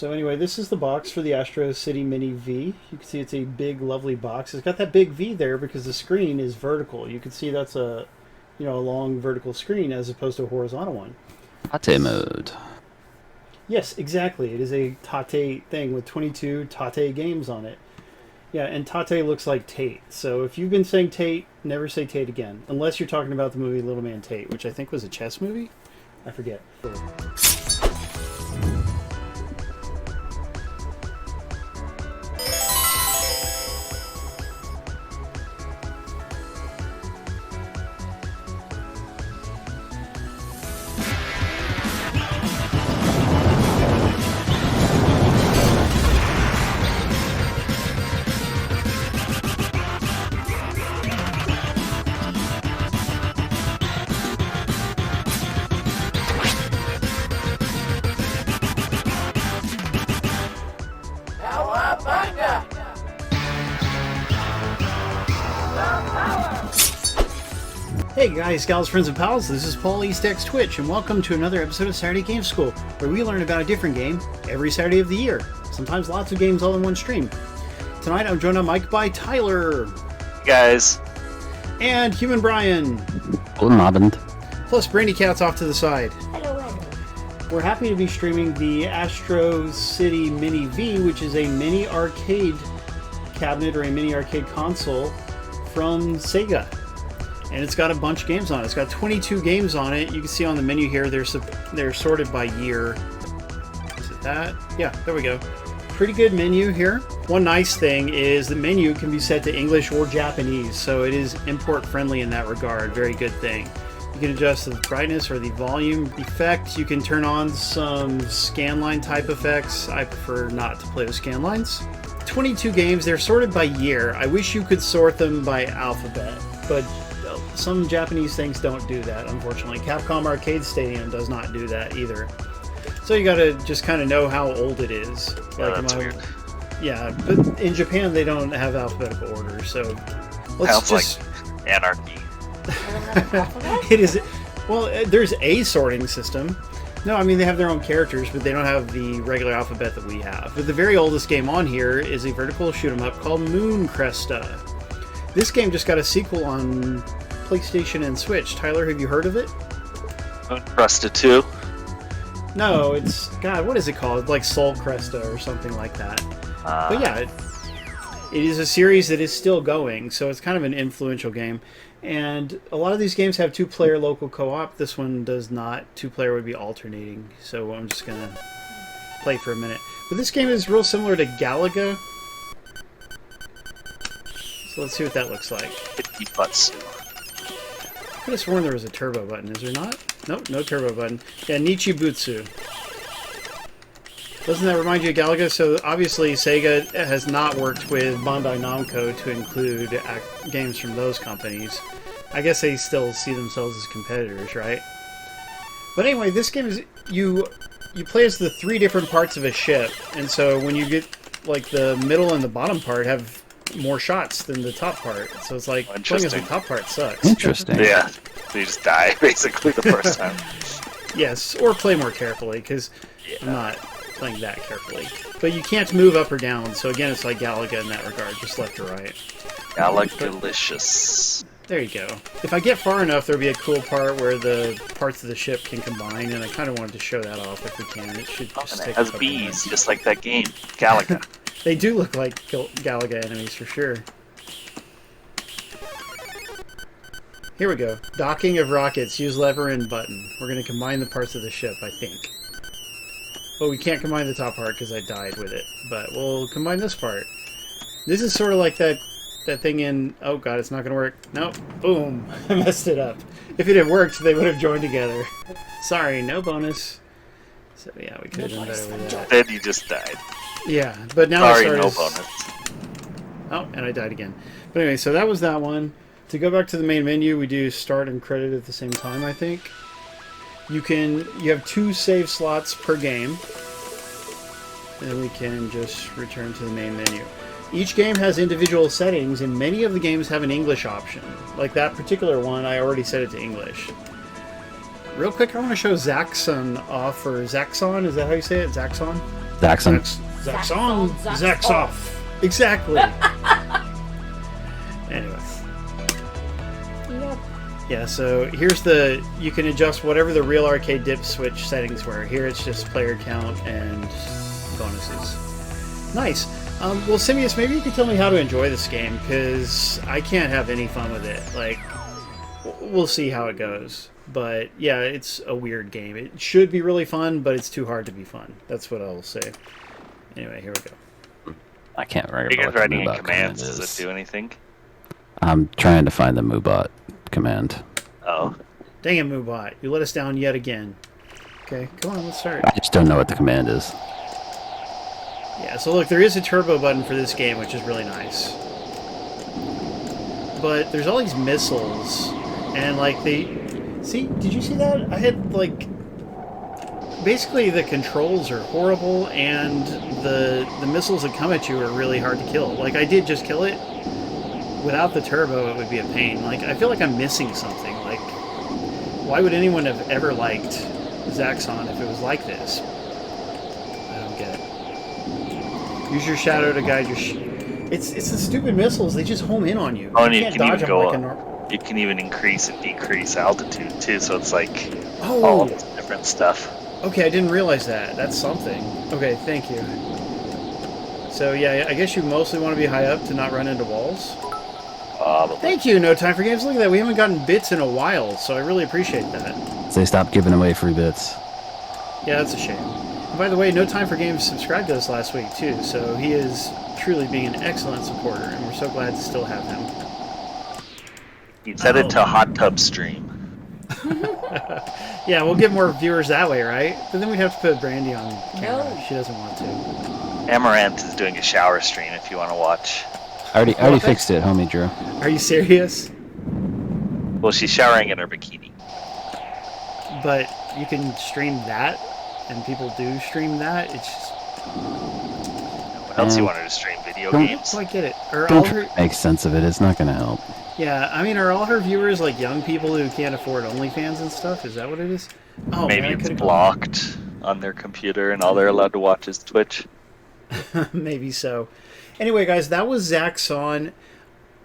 So anyway, this is the box for the Astro City Mini V. You can see it's a big, lovely box. It's got that big V there because the screen is vertical. You can see that's a, a long vertical screen as opposed to a horizontal one. Tate mode. Yes, exactly. It is a Tate thing with 22 Tate games on it. Yeah, and Tate looks like Tate. So if you've been saying Tate, never say Tate again. Unless you're talking about the movie Little Man Tate, which I think was a chess movie? I forget. Hey guys, gals, friends, and pals, this is Paul EastXTwitch, and welcome to another episode of Saturday Game School, where we learn about a different game every Saturday of the year. Sometimes lots of games all in one stream. Tonight I'm joined on mic by Tyler. Hey guys. And Human Brian. Guten Abend. Plus Brandykatz off to the side. Hello. We're happy to be streaming the Astro City Mini V, which is a mini arcade cabinet or a mini arcade console from Sega. And it's got a bunch of games on it. It's got 22 games on it. You can see on the menu here, they're sorted by year. Is it that? Yeah, there we go. Pretty good menu here. One nice thing is the menu can be set to English or Japanese, so it is import friendly in that regard. Very good thing. You can adjust the brightness or the volume effect. You can turn on some scanline type effects. I prefer not to play with scanlines. 22 games. They're sorted by year. I wish you could sort them by alphabet, but some Japanese things don't do that, unfortunately. Capcom Arcade Stadium does not do that either. So you gotta just kind of know how old it is. Yeah, that's weird. Yeah, but in Japan they don't have alphabetical order, so let's Sounds like anarchy. It is. Well, there's a sorting system. No, I mean they have their own characters, but they don't have the regular alphabet that we have. But the very oldest game on here is a vertical shoot 'em up called Mooncresta. This game just got a sequel on PlayStation and Switch. Tyler, have you heard of it? Mooncresta 2? No, it's... God, what is it called? Like Soul Cresta or something like that. But yeah, it is a series that is still going, so it's kind of an influential game. And a lot of these games have two-player local co-op. This one does not. Two-player would be alternating, so I'm just going to play for a minute. But this game is real similar to Galaga. So let's see what that looks like. Butts. I could have sworn there was a turbo button. Is there not? Nope, no turbo button. Yeah, Nichibutsu. Doesn't that remind you of Galaga? So obviously Sega has not worked with Bandai Namco to include games from those companies. I guess they still see themselves as competitors, right? But anyway, this game is... You play as the three different parts of a ship, and so when you get like the middle and the bottom part have more shots than the top part, so it's like playing as the top part sucks. Interesting. Yeah, so you just die basically the first time. Yes, or play more carefully, because I'm not playing that carefully. But you can't move up or down, so again it's like Galaga in that regard, just left or right. Galaga delicious. There you go. If I get far enough, there'll be a cool part where the parts of the ship can combine, and I kind of wanted to show that off if we can. It should just And take it has a couple bees, minutes. just like that game, Galaga. They do look like Galaga enemies for sure. Here we go. Docking of rockets. Use lever and button. We're going to combine the parts of the ship, I think. Well, we can't combine the top part because I died with it, but we'll combine this part. This is sort of like that thing in... Oh god, it's not going to work. Nope. Boom. I messed it up. If it had worked, they would have joined together. Sorry, no bonus. So yeah, we could have done better with that. Then you just died. Yeah, but now Sorry, I no started... bonus. Oh, and I died again. But anyway, so that was that one. To go back to the main menu, we do start and credit at the same time, I think. You have 2 save slots per game. And then we can just return to the main menu. Each game has individual settings, and many of the games have an English option. Like that particular one, I already set it to English. Real quick, I want to show Zaxxon off, or Zaxxon, is that how you say it? Zaxxon? Zaxxon. Zaxxon. Zax off. Exactly. Anyway. Yep. Yeah, so here's you can adjust whatever the real arcade dip switch settings were. Here it's just player count and bonuses. Nice. Well, Simius, maybe you could tell me how to enjoy this game, because I can't have any fun with it. Like, we'll see how it goes. But, yeah, it's a weird game. It should be really fun, but it's too hard to be fun. That's what I'll say. Anyway, here we go. I can't remember. Are you guys what the writing in Moobot commands? command Does is. it do anything? I'm trying to find the Moobot command. Oh. Dang it, Moobot. You let us down yet again. Okay, come on, let's start. I just don't know what the command is. Yeah, so look, there is a turbo button for this game, which is really nice. But there's all these missiles, and like see, did you see that? I had like, basically the controls are horrible, and the missiles that come at you are really hard to kill. Like, I did just kill it. Without the turbo, it would be a pain. Like, I feel like I'm missing something. Like, why would anyone have ever liked Zaxxon if it was like this? I don't get it. Use your shadow to guide your... It's the stupid missiles. They just home in on you. Oh, and you can't can even dodge them go like a up. You can even increase and decrease altitude, too, so it's like Oh! all this different stuff. Okay, I didn't realize that. That's something. Okay, thank you. So, yeah, I guess you mostly want to be high up to not run into walls. Probably. Thank you, No Time for Games. Look at that. We haven't gotten bits in a while, so I really appreciate that. They stopped giving away free bits. Yeah, that's a shame. And by the way, No Time for Games subscribed to us last week, too, so he is truly being an excellent supporter, and we're so glad to still have him. You set it to hot tub stream. Yeah, we'll get more viewers that way, right? But then we'd have to put Brandy on camera. No. She doesn't want to. Amaranth is doing a shower stream if you want to watch. I already fixed it, homie Drew. Are you serious? Well, she's showering in her bikini. But you can stream that, and people do stream that. It's just... What else you wanted to stream? Video Don't- games? Oh, I get it. Are all Don't her... try to make sense of it. It's not going to help. Yeah, I mean, are all her viewers like young people who can't afford OnlyFans and stuff? Is that what it is? Oh, Maybe man, I it's could've blocked on their computer and all they're allowed to watch is Twitch. Maybe so. Anyway, guys, that was Zaxxon.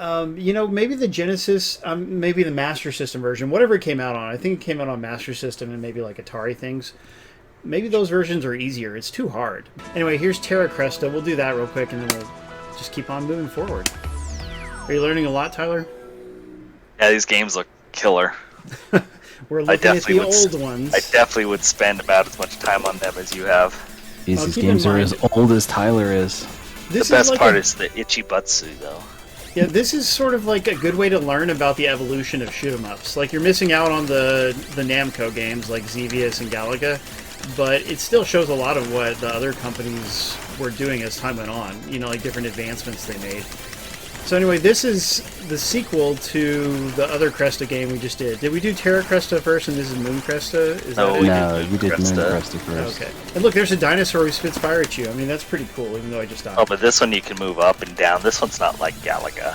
You know, maybe the Genesis, maybe the Master System version, whatever it came out on. I think it came out on Master System and maybe like Atari things. Maybe those versions are easier. It's too hard. Anyway, here's Terra Cresta. We'll do that real quick, and then we'll just keep on moving forward. Are you learning a lot, Tyler? Yeah, these games look killer. We're looking at the old ones. I definitely would spend about as much time on them as you have. These keep in games are mind- as old as Tyler is. This The best like part a- is the itchy butsu, though. Yeah, this is sort of like a good way to learn about the evolution of shoot-'em-ups. Like, you're missing out on the Namco games like Xevious and Galaga, but it still shows a lot of what the other companies were doing as time went on. You know, like different advancements they made. So anyway, this is the sequel to the other Cresta game we just did. Did we do Terra Cresta first and this is Mooncresta? Is No, that we it? No, you did Mooncresta. Mooncresta first. Okay. And look, there's a dinosaur who spits fire at you. I mean, that's pretty cool, even though I just died. Oh, but this one you can move up and down. This one's not like Galaga.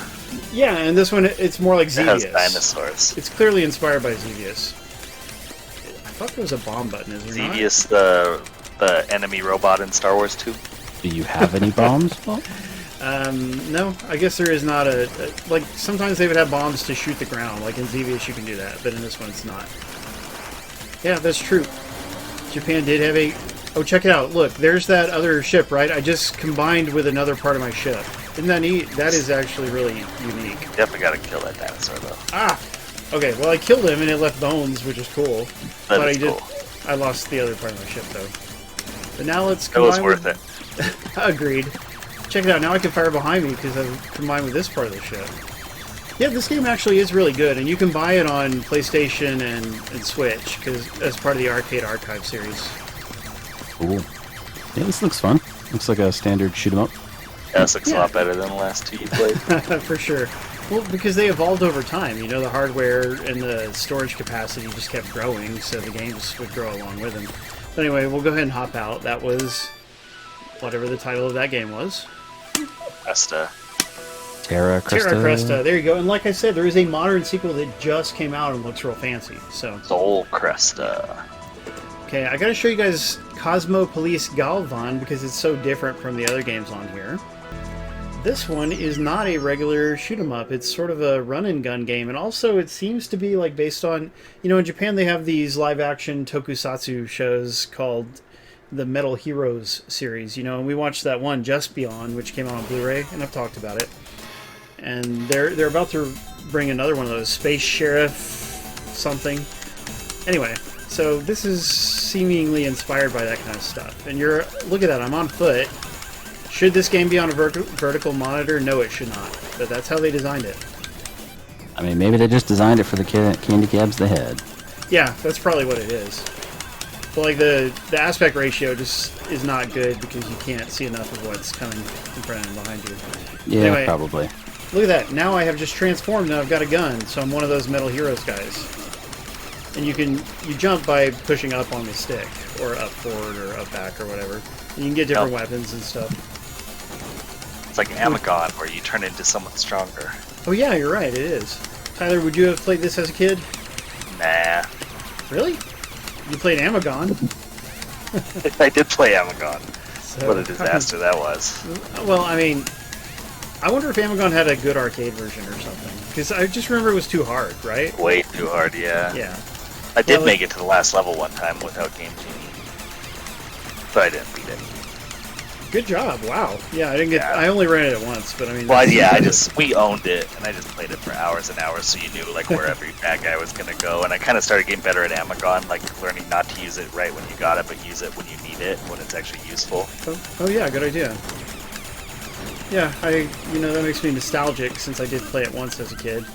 Yeah, and this one, it's more like It has Xevious. dinosaurs. It's clearly inspired by Xevious. I thought there was a bomb button, is there not? Xevious, the enemy robot in Star Wars 2. Do you have any bombs? Well, No, I guess there is not like, sometimes they would have bombs to shoot the ground. Like in Xevious you can do that, but in this one it's not. Yeah, that's true. Japan did have a... Oh, check it out. Look, there's that other ship, right? I just combined with another part of my ship. Isn't that neat? That is actually really unique. Definitely gotta kill that dinosaur, though. Ah! Okay, well I killed him and it left bones, which is cool. That but is cool. I lost the other part of my ship, though. But now let's It combine was worth it. Agreed. Check it out. Now I can fire behind me because I've combined with this part of the ship. Yeah, this game actually is really good, and you can buy it on PlayStation and Switch because as part of the Arcade Archive series. cool. Yeah, this looks fun. Looks like a standard shoot 'em up. Yeah, this looks Yeah. a lot better than the last two you played. For sure. Well, because they evolved over time. You know, the hardware and the storage capacity just kept growing, so the games would grow along with them. But anyway, we'll go ahead and hop out. That was whatever the title of that game was. Cresta. Terra Cresta. Terra Cresta. There you go. And like I said, there is a modern sequel that just came out and looks real fancy. So, Soul Cresta. okay, I gotta show you guys Cosmo Police Galivan because it's so different from the other games on here. This one is not a regular shoot 'em up. It's sort of a run and gun game, and also it seems to be like based on, you know, in Japan they have these live action tokusatsu shows called the Metal Heroes series, you know, and we watched that one Just Beyond, which came out on Blu-ray, and I've talked about it. And they're about to bring another one of those, Space Sheriff something. Anyway, so this is seemingly inspired by that kind of stuff. And look at that, I'm on foot. Should this game be on a vertical monitor? No, it should not. But that's how they designed it. I mean, maybe they just designed it for the candy cabs they had. Yeah, that's probably what it is. But like the aspect ratio just is not good because you can't see enough of what's coming in front and behind you. Yeah, anyway, probably. Look at that. Now I have just transformed and I've got a gun, so I'm one of those Metal Heroes guys. And you jump by pushing up on the stick, or up forward, or up back, or whatever. And you can get different weapons and stuff. It's like Amagon, where you turn into someone stronger. Oh yeah, you're right, it is. Tyler, would you have played this as a kid? Nah. Really? You played Amagon. I did play Amagon. So, what a disaster that was. Well, I mean, I wonder if Amagon had a good arcade version or something. Because I just remember it was too hard, right? Way too hard, yeah. Yeah. I did make it to the last level one time without Game Genie. But I didn't beat it. Good job, wow. Yeah, I didn't get. Yeah. I only ran it once, but I mean. Well, yeah, we owned it, and I just played it for hours and hours, so you knew like where every bad guy was gonna go. And I kind of started getting better at Amagon, like learning not to use it right when you got it, but use it when you need it, when it's actually useful. Oh yeah, good idea. Yeah, that makes me nostalgic since I did play it once as a kid.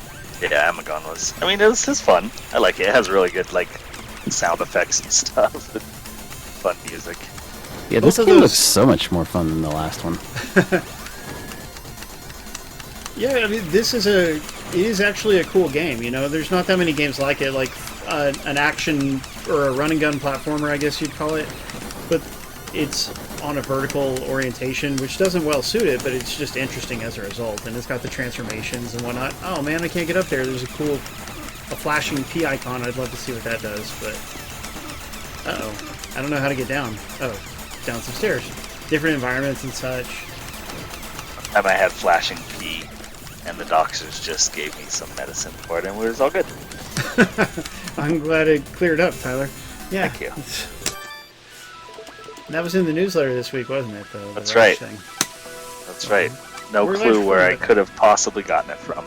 Yeah, Amagon was. I mean, it was fun. I like it. It has really good like sound effects and stuff, and fun music. Yeah, this game looks so much more fun than the last one. Yeah, I mean, it is actually a cool game, you know? There's not that many games like it, like an action or a run and gun platformer, I guess you'd call it. But it's on a vertical orientation, which doesn't well suit it, but it's just interesting as a result. And it's got the transformations and whatnot. Oh man, I can't get up there. There's a flashing P icon. I'd love to see what that does, but... Uh-oh. I don't know how to get down. Oh. Down some stairs. Different environments and such. One time I had flashing P, and the doctors just gave me some medicine for it, and it was all good. I'm glad it cleared up, Tyler. Yeah. Thank you. That was in the newsletter this week, wasn't it? That's right. Thing. That's right. No clue where I could have possibly gotten it from.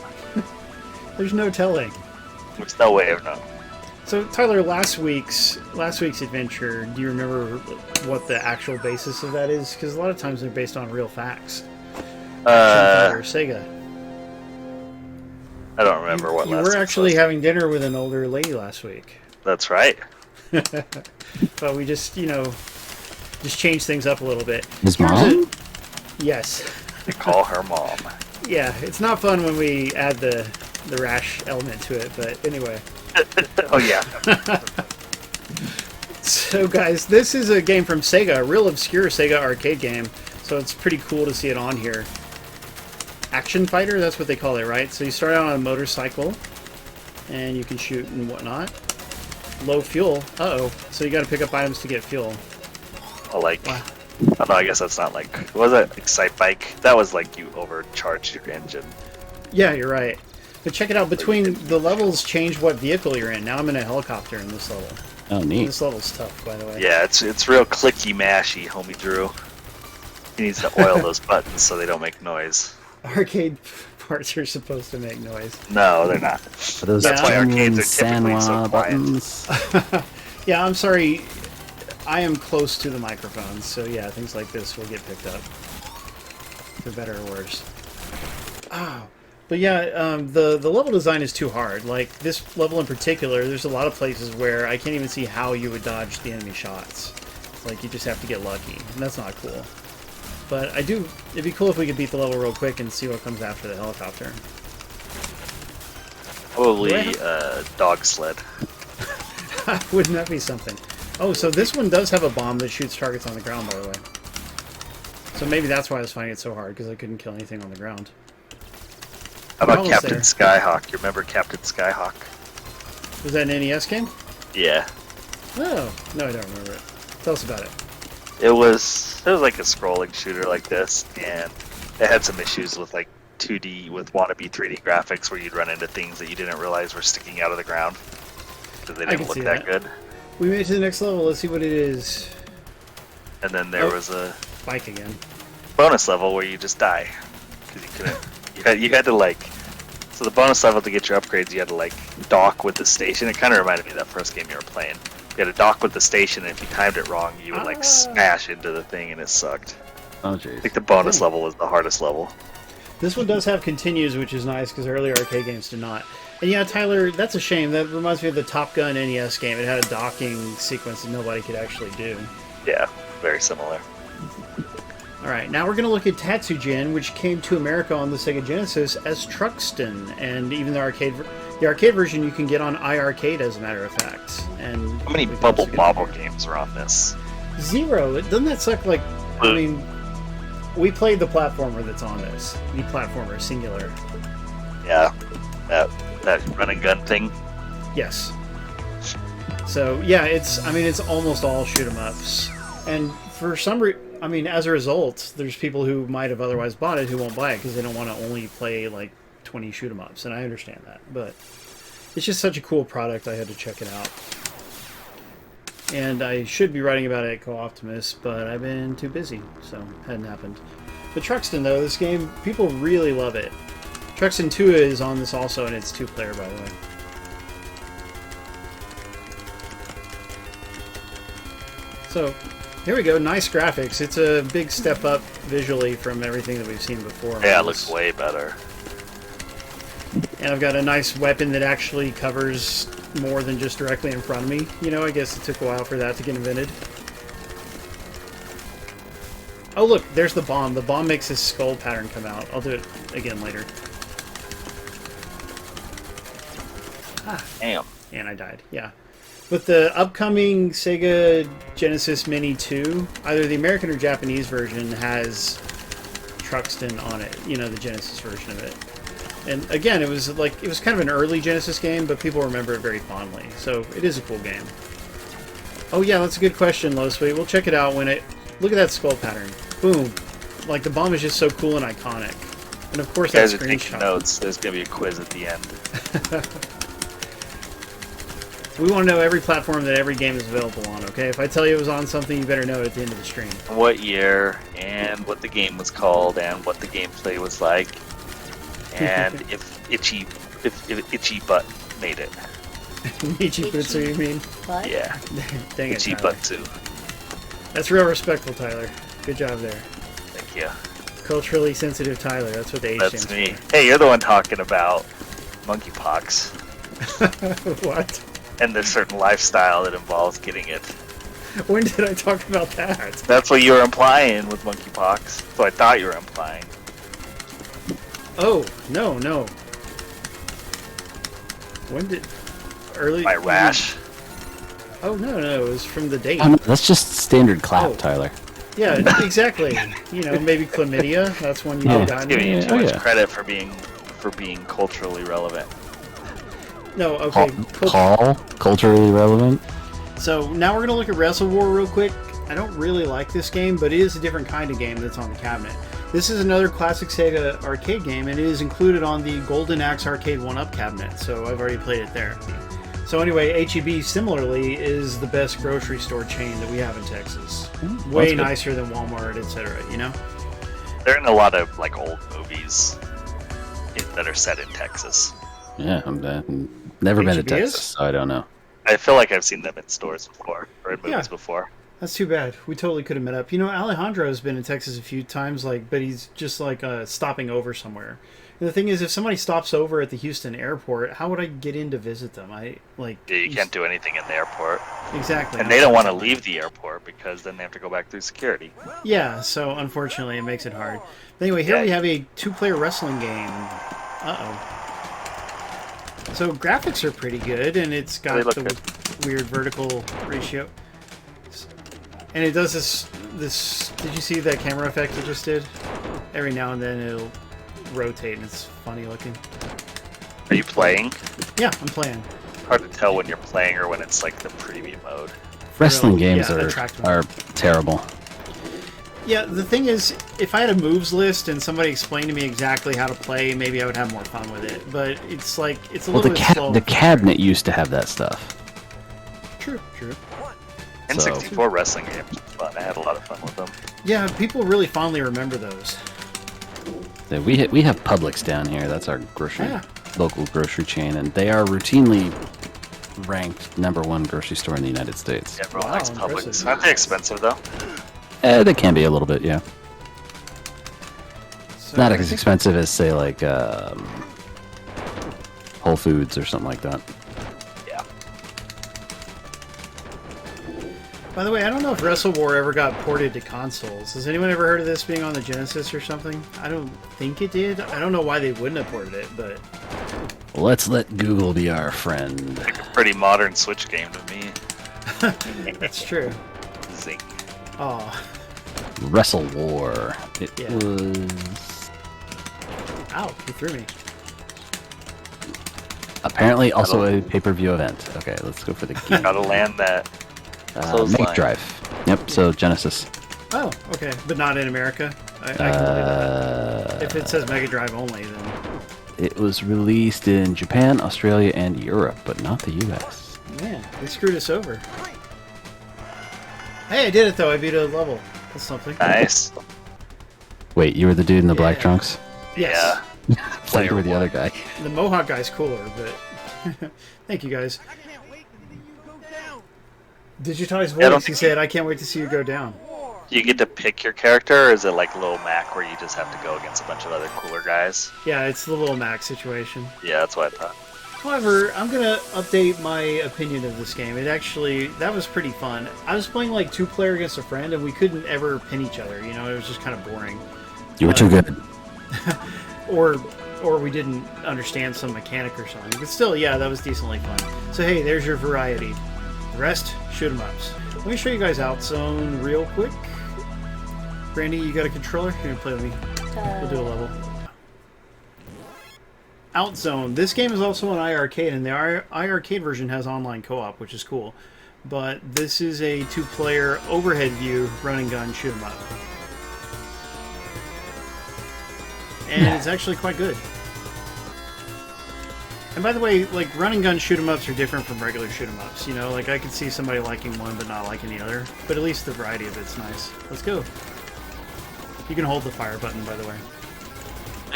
There's no telling. There's no way of knowing. So, Tyler, last week's adventure, do you remember what the actual basis of that is? Because a lot of times they're based on real facts. Or Sega. I don't remember what last week. You were actually having dinner with an older lady last week. That's right. But we just changed things up a little bit. His mom? Yes. I call her mom. Yeah, it's not fun when we add the rash element to it, but anyway. Oh yeah. So guys, this is a game from Sega, a real obscure Sega arcade game, so it's pretty cool to see it on here. Action fighter, that's what they call it, right? So you start out on a motorcycle, and you can shoot and whatnot. Low fuel, uh-oh, so you gotta pick up items to get fuel. Well, like, wow. Oh no, I guess that's not like, was it Excite Bike? That was like you overcharged your engine. Yeah, you're right. But check it out, between the levels change what vehicle you're in. Now I'm in a helicopter in this level. Oh, neat. This level's tough, by the way. Yeah, it's real clicky mashy, homie Drew. He needs to oil those buttons so they don't make noise. Arcade parts are supposed to make noise. No, they're not. Those That's why arcades are typically so quiet. Buttons. Yeah, I'm sorry. I am close to the microphone, so yeah, things like this will get picked up. For better or worse. Oh. But yeah, the level design is too hard. Like, this level in particular, there's a lot of places where I can't even see how you would dodge the enemy shots. It's like, you just have to get lucky, and that's not cool. But it'd be cool if we could beat the level real quick and see what comes after the helicopter. Probably dog sled. Wouldn't that be something? Oh, so this one does have a bomb that shoots targets on the ground, by the way. So maybe that's why I was finding it so hard, because I couldn't kill anything on the ground. How about Captain Skyhawk? You remember Captain Skyhawk? Was that an NES game? Yeah. Oh, no, I don't remember it. Tell us about it. It was like a scrolling shooter like this, and it had some issues with like 2D with wannabe 3D graphics where you'd run into things that you didn't realize were sticking out of the ground because they didn't look that good. We made it to the next level. Let's see what it is. And then there was a bike again. Bonus level where you just die because you couldn't. You had to like. So the bonus level to get your upgrades, you had to like dock with the station. It kind of reminded me of that first game you were playing. You had to dock with the station, and if you timed it wrong, you would like smash into the thing, and it sucked. Oh jeez. I think the bonus level was the hardest level. This one does have continues, which is nice because earlier arcade games did not. And yeah, Tyler, that's a shame. That reminds me of the Top Gun NES game. It had a docking sequence that nobody could actually do. Yeah, very similar. Alright, now we're going to look at Tatsujin, which came to America on the Sega Genesis as Truxton. And even the arcade version you can get on iArcade, as a matter of fact. And how many Bubble Bobble games are on this? 0. Doesn't that suck? Like, I mean, we played the platformer that's on this. The platformer, singular. Yeah, that run and gun thing. Yes. So yeah, it's almost all shoot 'em ups, and for some as a result, there's people who might have otherwise bought it who won't buy it because they don't want to only play like 20 shoot 'em ups, and I understand that, but it's just such a cool product. I had to check it out, and I should be writing about it at Co-Optimus, but I've been too busy, so hadn't happened. But Truxton, though, this game, people really love it. Truxton II is on this also, and it's 2-player, by the way. So, here we go. Nice graphics. It's a big step up visually from everything that we've seen before. Yeah, it looks way better. And I've got a nice weapon that actually covers more than just directly in front of me. You know, I guess it took a while for that to get invented. Oh, look, there's the bomb. The bomb makes his skull pattern come out. I'll do it again later. Ah. Damn. And I died, yeah. With the upcoming Sega Genesis Mini 2, either the American or Japanese version has Truxton on it. You know, the Genesis version of it. And again, it was kind of an early Genesis game, but people remember it very fondly. So it is a cool game. Oh yeah, that's a good question, Low Sweet. We'll check it out when it... Look at that skull pattern. Boom. Like, the bomb is just so cool and iconic. And of course, you guys that are taking notes. There's going to be a quiz at the end. We want to know every platform that every game is available on, okay? If I tell you it was on something, you better know it at the end of the stream. What year, and what the game was called, and what the gameplay was like, and if Itchy Butt made it. Itchy Butsu, you mean? What? Yeah. Dang it, Itchy Tyler. Butsu. That's real respectful, Tyler. Good job there. Thank you. Culturally sensitive Tyler. That's what the H That's stands me. Hey, you're the one talking about monkeypox. for. What? And there's certain lifestyle that involves getting it. When did I talk about that? That's what you were implying with monkeypox. So I thought you were implying. Oh, no. When did... Early... My rash? Oh, no, it was from the date. That's just standard clap, Oh. Tyler. Yeah, exactly. You know, maybe chlamydia. That's one you Yeah. have gotten. Giving you too Oh, much yeah. credit for being culturally relevant. No, okay. Paul, culturally relevant. So now we're going to look at Wrestle War real quick. I don't really like this game, but it is a different kind of game that's on the cabinet. This is another classic Sega arcade game, and it is included on the Golden Axe Arcade 1-Up cabinet, so I've already played it there. So anyway, H-E-B, similarly, is the best grocery store chain that we have in Texas. Way nicer than Walmart, etc., you know? They're in a lot of like old movies that are set in Texas. Yeah, I'm never been to H-E-B is? Texas, so I don't know. I feel like I've seen them in stores before, or in movies Yeah. before. That's too bad. We totally could have met up. You know, Alejandro's been in Texas a few times, but he's just stopping over somewhere. And the thing is, if somebody stops over at the Houston airport, how would I get in to visit them? Yeah, you can't do anything in the airport. Exactly. And they don't want to leave the airport because then they have to go back through security. Yeah, so unfortunately it makes it hard. But anyway, here we have a 2-player wrestling game. Uh-oh. So graphics are pretty good, and it's got the weird vertical ratio. And it does this... Did you see that camera effect it just did? Every now and then it'll rotate, and it's funny looking. Are you playing? Yeah, I'm playing. Hard to tell when you're playing or when it's like the preview mode. Wrestling Real- games yeah, are attractive. terrible. Yeah, the thing is, if I had a moves list and somebody explained to me exactly how to play, maybe I would have more fun with it. But it's like, it's a little bit slow. The cabinet used to have that stuff. True, true. N64 wrestling games was fun. I had a lot of fun with them. Yeah, people really fondly remember those. Yeah, we have Publix down here. That's our local grocery chain, and they are routinely ranked #1 grocery store in the United States. Yeah, everyone likes Publix. impressive. Aren't they expensive though? They can be a little bit, yeah. So Not I as think- expensive as, say, like Whole Foods or something like that. Yeah. By the way, I don't know if Wrestle War ever got ported to consoles. Has anyone ever heard of this being on the Genesis or something? I don't think it did. I don't know why they wouldn't have ported it, but... Let's let Google be our friend. Like a pretty modern Switch game to me. That's true. Zing. Oh, Wrestle War. It Yeah. was ow, he threw me. apparently also a pay-per-view event. Okay, let's go for the game. Gotta land that. Mega Clothesline. Drive. Yep, so Genesis. Oh, okay, but not in America. I can believe that. If it says Mega Drive only, then... It was released in Japan, Australia, and Europe, but not the US. Man, they screwed us over. Hey, I did it though. I beat a level. That's something. Nice. Wait, you were the dude in the black Yeah. trunks? Yes. Yeah. So you were the other guy. The Mohawk guy's cooler, but... Thank you, guys. Digitized Yeah, I don't voice, he think said, I can't wait to see you go down. You get to pick your character, or is it like Lil Mac where you just have to go against a bunch of other cooler guys? Yeah, it's the little Max situation. Yeah, that's what I thought. However, I'm gonna update my opinion of this game. It actually, that was pretty fun. I was playing like 2-player against a friend, and we couldn't ever pin each other. You know, it was just kind of boring. You were too good. Or we didn't understand some mechanic or something. But still, yeah, that was decently fun. So hey, there's your variety. The rest, shoot 'em ups. Let me show you guys Outzone real quick. Brandy, you got a controller? You're gonna play with me. We'll do a level. Outzone. This game is also on iArcade, and the iArcade version has online co-op, which is cool. But this is a 2-player overhead view run and gun shoot 'em up. And it's actually quite good. And by the way, like, run and gun shoot 'em ups are different from regular shoot 'em ups. You know, like, I could see somebody liking one but not liking the other. But at least the variety of it's nice. Let's go. You can hold the fire button, by the way.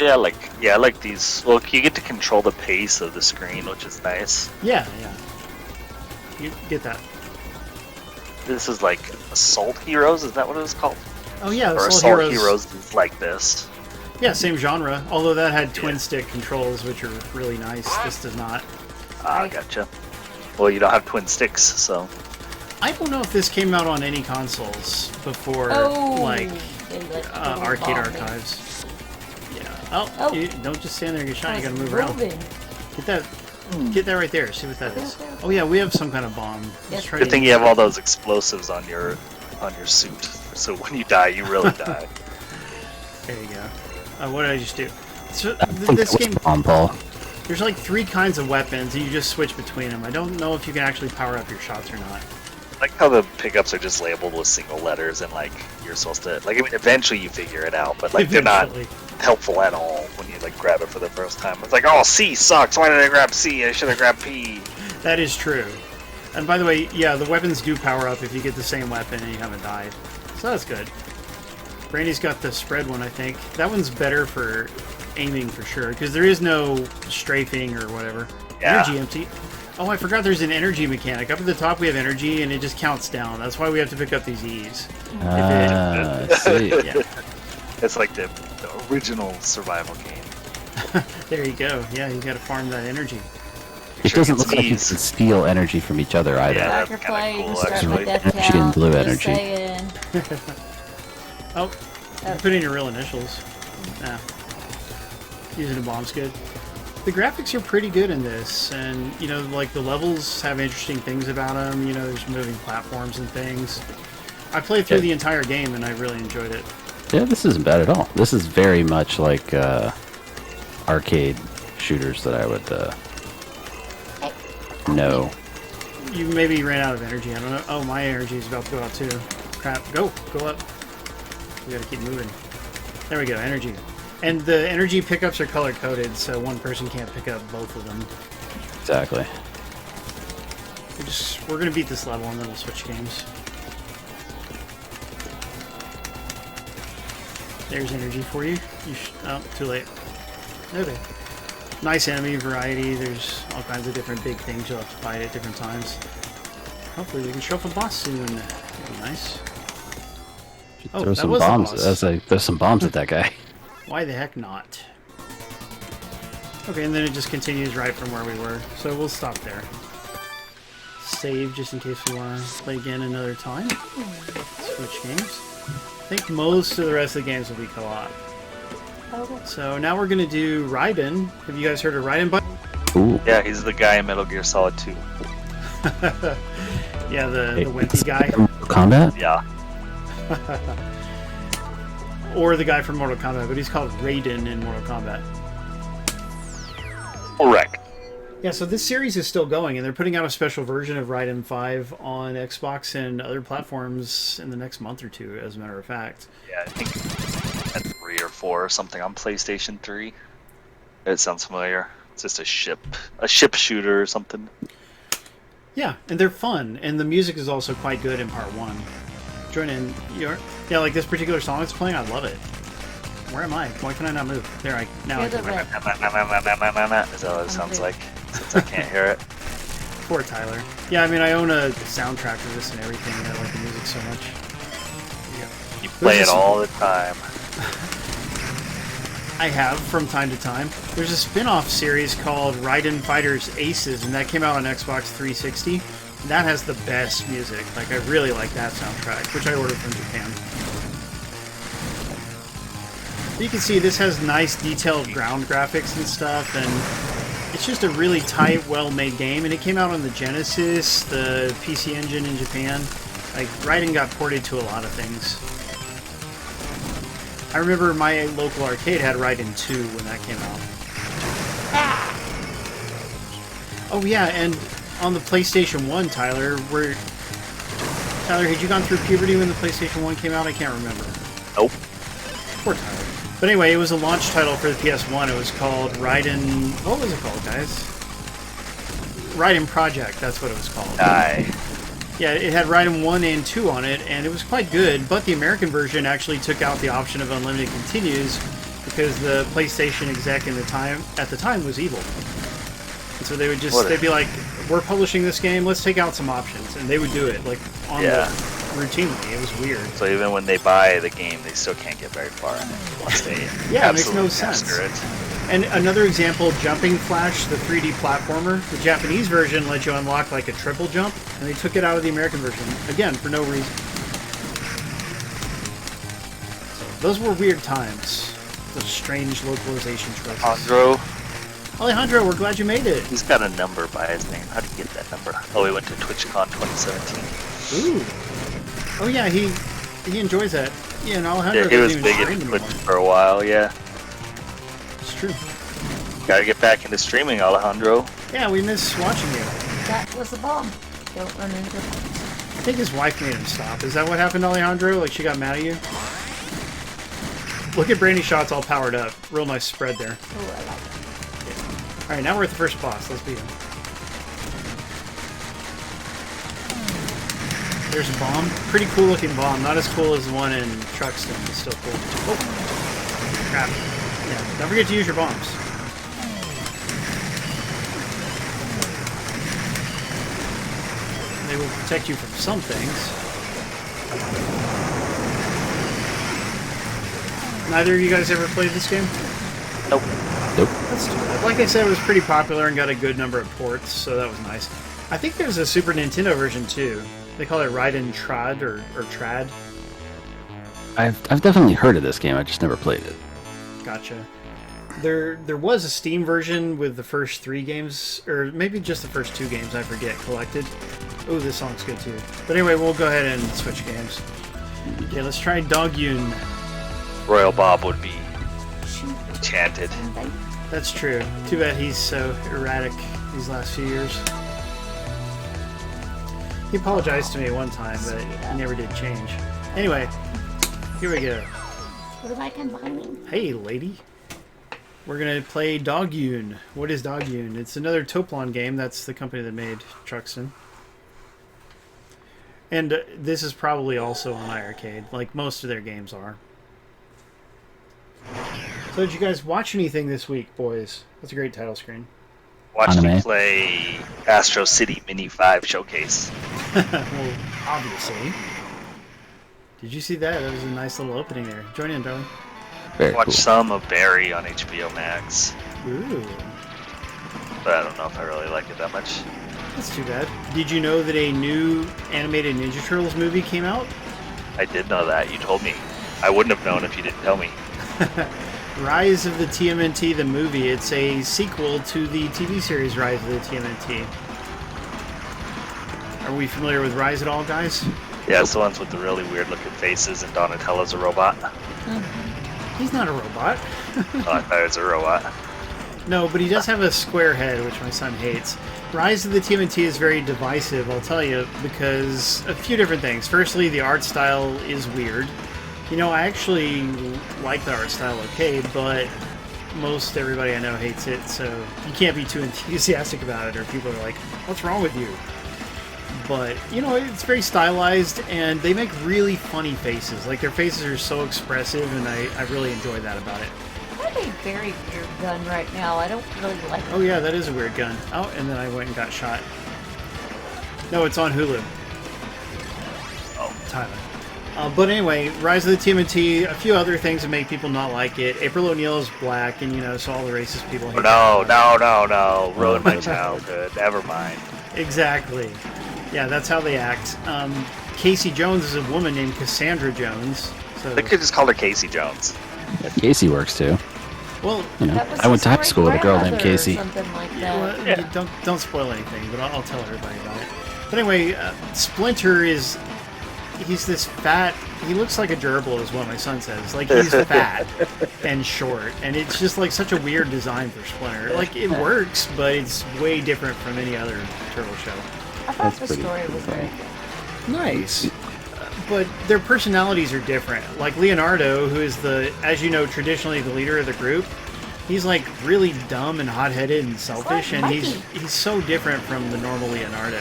Yeah, I like these. Well, you get to control the pace of the screen, which is nice. Yeah, yeah. You get that. This is like Assault Heroes, is that what it was called? Oh yeah, Or Assault Assault Heroes is like this. Yeah, same genre. Although that had twin stick controls, which are really nice. This does not. Ah, gotcha. Well, you don't have twin sticks, so. I don't know if this came out on any consoles before, like Arcade Archives. Yeah. Oh, you don't just stand there and get shot. You gotta move around. Get that. Get that right there. See what that is. Oh yeah, we have some kind of bomb. Let's try Good to thing use you have it. all those explosives on your suit, so when you die, you really die. There you go. What did I just do? So I think this that was game, Bomb Paul. there's like 3 kinds of weapons, and you just switch between them. I don't know if you can actually power up your shots or not. I like how the pickups are just labeled with single letters, and like you're supposed to like. I mean, eventually you figure it out, but like they're not helpful at all when you like grab it for the first time. It's like, oh, C sucks. Why did I grab C? I should have grabbed P. That is true. And by the way, yeah, the weapons do power up if you get the same weapon and you haven't died. So that's good. Brandy's got the spread one, I think. That one's better for aiming for sure, because there is no strafing or whatever. Yeah. Energy empty. Oh, I forgot there's an energy mechanic. Up at the top we have energy, and it just counts down. That's why we have to pick up these E's. See. Yeah. It's like the original survival game. There you go. Yeah, you gotta farm that energy. It Sure doesn't gets look like you E's. can steal energy from each other either. Yeah. Back that's your kinda play, cool, you start actually. with death Energy and count. blue just energy. saying. Oh, you put in your real initials. Nah. Using a bomb's good. The graphics are pretty good in this, and, you know, like, the levels have interesting things about them. You know, there's moving platforms and things. I played through the entire game, and I really enjoyed it. Yeah, this isn't bad at all. This is very much like arcade shooters that I would know. You maybe ran out of energy. I don't know. Oh, my energy is about to go out, too. Crap. Go up. We gotta keep moving. There we go, energy. And the energy pickups are color-coded, so one person can't pick up both of them. Exactly. We're gonna beat this level and then we'll switch games. There's energy for you. Oh, too late. Okay. Nice enemy variety. There's all kinds of different big things you'll have to fight at different times. Hopefully we can show up a boss soon. That'd be nice. Oh, Throw that some was the bombs. boss. Throw some bombs at that guy. Why the heck not? Okay, and then it just continues right from where we were. So we'll stop there. Save just in case we want to play again another time. Switch games. I think most of the rest of the games will be co-op. Okay. So now we're going to do Ryden. Have you guys heard of Ryden? Ooh. Yeah, he's the guy in Metal Gear Solid 2. Yeah, the wimpy guy. Combat? Yeah. Or the guy from Mortal Kombat, but he's called Raiden in Mortal Kombat. Correct. Yeah, so this series is still going, and they're putting out a special version of Raiden 5 on Xbox and other platforms in the next month or two, as a matter of fact. Yeah, I think at 3 or 4 or something on PlayStation 3. It sounds familiar. It's just a ship shooter or something. Yeah, and they're fun, and the music is also quite good in Part 1. Join in. Yeah, like this particular song it's playing, I love it. Where am I? Why can I not move? There, now I You're the can. red. Is that what it sounds like? Since I can't hear it. Poor Tyler. Yeah, I mean, I own a soundtrack for this and everything. I like the music so much. You play it all the time. I have from time to time. There's a spin-off series called Raiden Fighters Aces, and that came out on Xbox 360. And that has the best music. Like, I really like that soundtrack, which I ordered from Japan. You can see this has nice detailed ground graphics and stuff, and it's just a really tight, well-made game. And it came out on the Genesis, the PC Engine in Japan. Like, Ryden got ported to a lot of things. I remember my local arcade had Ryden 2 when that came out. Oh yeah, and on the PlayStation 1, Tyler, had you gone through puberty when the PlayStation 1 came out? I can't remember. Nope. Poor Tyler. But anyway, it was a launch title for the PS1. It was called Ryden... What was it called, guys? Ryden Project, that's what it was called. Aye. Yeah, it had Ryden 1 and 2 on it, and it was quite good, but the American version actually took out the option of unlimited continues because the PlayStation exec at the time was evil. And so they would they'd be like, we're publishing this game, let's take out some options, and they would do it, like, routinely. It was weird. So even when they buy the game, they still can't get very far in it once they Yeah, it makes no absolutely sense. master it. And another example, Jumping Flash, the 3D platformer. The Japanese version let you unlock like a triple jump, and they took it out of the American version, again, for no reason. So, those were weird times. Those strange localization choices. Alejandro, we're glad you made it. He's got a number by his name. How did he get that number? Oh, he went to TwitchCon 2017. Ooh. Oh yeah, he enjoys that. Yeah, and Alejandro Yeah, he was doesn't big even into stream Twitch anymore. for a while, yeah. It's true. Gotta get back into streaming, Alejandro. Yeah, we miss watching you. That was a bomb. Don't run into it. I think his wife made him stop. Is that what happened, Alejandro? Like, she got mad at you? Look at Brandy Shot's all powered up. Real nice spread there. Oh, I like it. Alright, now we're at the first boss. Let's beat him. There's a bomb. Pretty cool looking bomb. Not as cool as the one in Truxton, but still cool. Oh! Crap. Yeah, don't forget to use your bombs. They will protect you from some things. Neither of you guys ever played this game? Nope. That's too bad. Like I said, it was pretty popular and got a good number of ports, so that was nice. I think there's a Super Nintendo version too. They call it Ryden Trad or Trad. I've definitely heard of this game. I just never played it. Gotcha. There was a Steam version with the first 3 games, or maybe just the first 2 games, I forget, collected. Oh, this song's good too. But anyway, we'll go ahead and switch games. Okay, let's try Dogyuun. Royal Bob would be Shoot. enchanted. Invite. That's true. Too bad he's so erratic these last few years. He apologized to me one time, but he never did change. Anyway, Here we go. What am I combining? Hey, lady. We're gonna play Dogyuun. What is Dogyuun? It's another Toplon game. That's the company that made Truxton. And this is probably also on iArcade, like most of their games are. So did you guys watch anything this week, boys? That's a great title screen. Watched me Anime. play Astro City Mini V showcase. Well, obviously. Did you see that? That was a nice little opening there. Join in, darling. Very Watched cool. some of Barry on HBO Max, Ooh, but I don't know if I really like it that much. that's too bad. Did you know that a new animated Ninja Turtles movie came out? I did know that. You told me. I wouldn't have known if you didn't tell me. Rise of the TMNT, the movie. It's a sequel to the TV series Rise of the TMNT. Are we familiar with Rise at all, guys? Yeah, it's the ones with the really weird looking faces, and Donatello's a robot. He's not a robot. Oh, I thought it was a robot. No, but he does have a square head, which my son hates. Rise of the TMNT is very divisive, I'll tell you, because a few different things. Firstly, the art style is weird. You know, I actually like the art style okay, but most everybody I know hates it, so you can't be too enthusiastic about it, or people are like, what's wrong with you? But, you know, it's very stylized, and they make really funny faces. Like, their faces are so expressive, and I really enjoy that about it. I have a very weird gun right now. I don't really like it. Oh yeah, that is a weird gun. Oh, and then I went and got shot. No, it's on Hulu. Oh, Tyler. But anyway, Rise of the TMNT, a few other things that make people not like it. April O'Neil is black, and, you know, so all the racist people hate No. Ruined my childhood. Never mind. Exactly. Yeah, that's how they act. Casey Jones is a woman named Cassandra Jones. So, They could just call her Casey Jones. Casey works too. well, You know, That was I went to his high school with a girl named grandmother or Casey. Something like well, that. you don't spoil anything, but I'll tell everybody about it. But anyway, Splinter is... He's this fat... He looks like a gerbil is what my son says. Like, he's fat and short. And it's just, like, such a weird design for Splinter. Like, it works, but it's way different from any other turtle show. I thought That's the pretty story was cool. very good. Nice. But their personalities are different. Like Leonardo, who is as you know, traditionally the leader of the group, he's like really dumb and hot-headed and selfish, like and Mikey. he's so different from the normal Leonardo.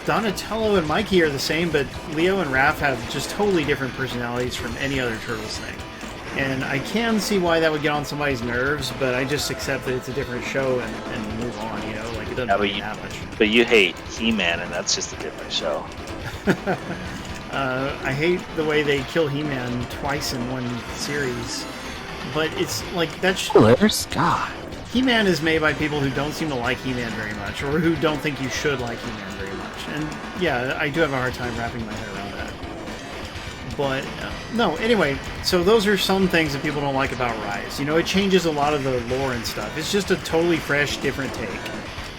Donatello and Mikey are the same, but Leo and Raph have just totally different personalities from any other Turtles thing. And I can see why that would get on somebody's nerves, but I just accept that it's a different show and move on, you know? Like, it doesn't Yeah, but mean you- that much. But you hate He-Man, and that's just a different show. I hate the way they kill He-Man twice in one series. But it's like, that's... Spoilers? God. He-Man is made by people who don't seem to like He-Man very much, or who don't think you should like He-Man very much. And yeah, I do have a hard time wrapping my head around that. But, no, anyway, so those are some things that people don't like about Rise. You know, it changes a lot of the lore and stuff. It's just a totally fresh, different take.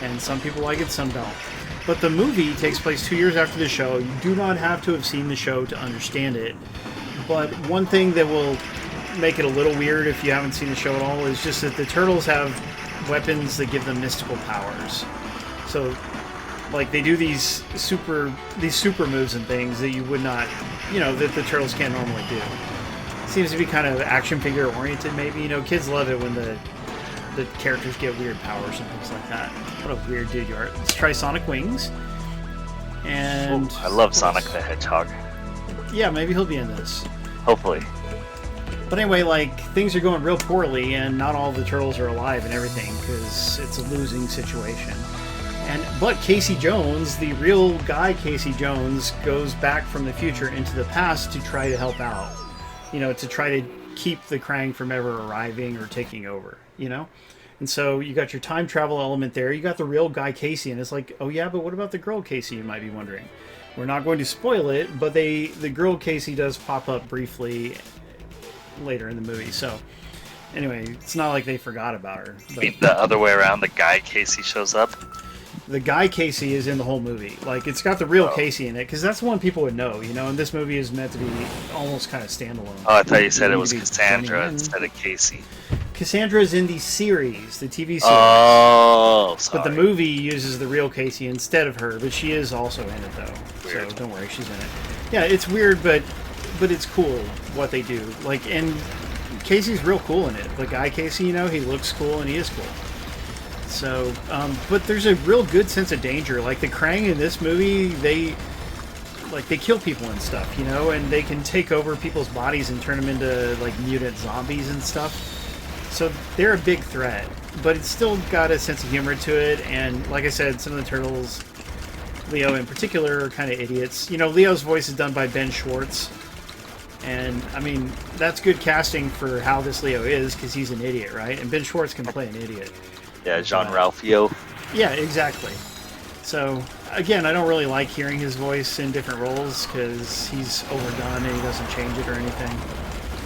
And some people like it, some don't. But the movie takes place 2 years after the show. You do not have to have seen the show to understand it. But one thing that will make it a little weird if you haven't seen the show at all is just that the Turtles have weapons that give them mystical powers. So, like, they do these super moves and things that you would not, you know, that the Turtles can't normally do. Seems to be kind of action figure oriented, maybe. You know, kids love it when the characters get weird powers and things like that. What a weird dude you are. Let's try Sonic Wings. And Ooh, I love Sonic the Hedgehog. yeah, maybe he'll be in this. Hopefully. But anyway, like, things are going real poorly, and not all the turtles are alive and everything, because it's a losing situation. But Casey Jones, the real guy Casey Jones, goes back from the future into the past to try to help out. You know, to try to keep the Krang from ever arriving or taking over, you know? And so you got your time travel element there. You got the real guy Casey, and it's like, oh yeah, but what about the girl Casey, you might be wondering. We're not going to spoil it, but the girl Casey does pop up briefly later in the movie. So anyway, it's not like they forgot about her. But The other way around, the guy Casey shows up. the guy Casey is in the whole movie. Like, it's got the real Casey in it, because that's the one people would know, you know, and this movie is meant to be almost kind of standalone. Oh, I thought you said it need was to be Cassandra joining in. instead of Casey. Cassandra's in the series, the TV series. Oh, sorry. But the movie uses the real Casey instead of her, but she is also in it, though. Weird. So don't worry, she's in it. Yeah, it's weird, but but it's cool what they do. Like, and Casey's real cool in it. The guy Casey, you know, he looks cool and he is cool. So, but there's a real good sense of danger. Like the Krang in this movie, they kill people and stuff, you know, and they can take over people's bodies and turn them into like mutant zombies and stuff. So they're a big threat, but it's still got a sense of humor to it. And like I said, some of the turtles, Leo in particular, are kind of idiots. You know, Leo's voice is done by Ben Schwartz. And, I mean, that's good casting for how this Leo is, because he's an idiot, right? And Ben Schwartz can play an idiot. Yeah, Jean-Ralphio. Yeah, exactly. So, again, I don't really like hearing his voice in different roles, because he's overdone and he doesn't change it or anything.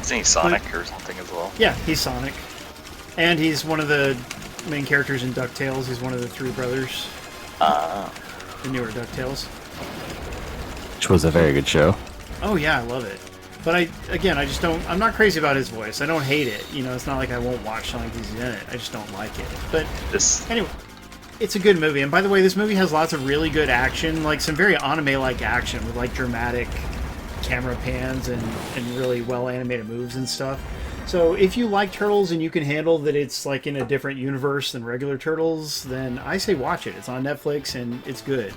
Isn't he Sonic or something as well? Yeah, he's Sonic. And he's one of the main characters in DuckTales. He's one of the three brothers. The newer DuckTales. Which was a very good show. Oh, yeah, I love it. But I'm not crazy about his voice. I don't hate it. You know, it's not like I won't watch something because he's in it. I just don't like it. But anyway, it's a good movie. And by the way, this movie has lots of really good action, like some very anime-like action with like dramatic camera pans and really well-animated moves and stuff. So if you like Turtles and you can handle that it's like in a different universe than regular Turtles, then I say watch it. It's on Netflix and it's good.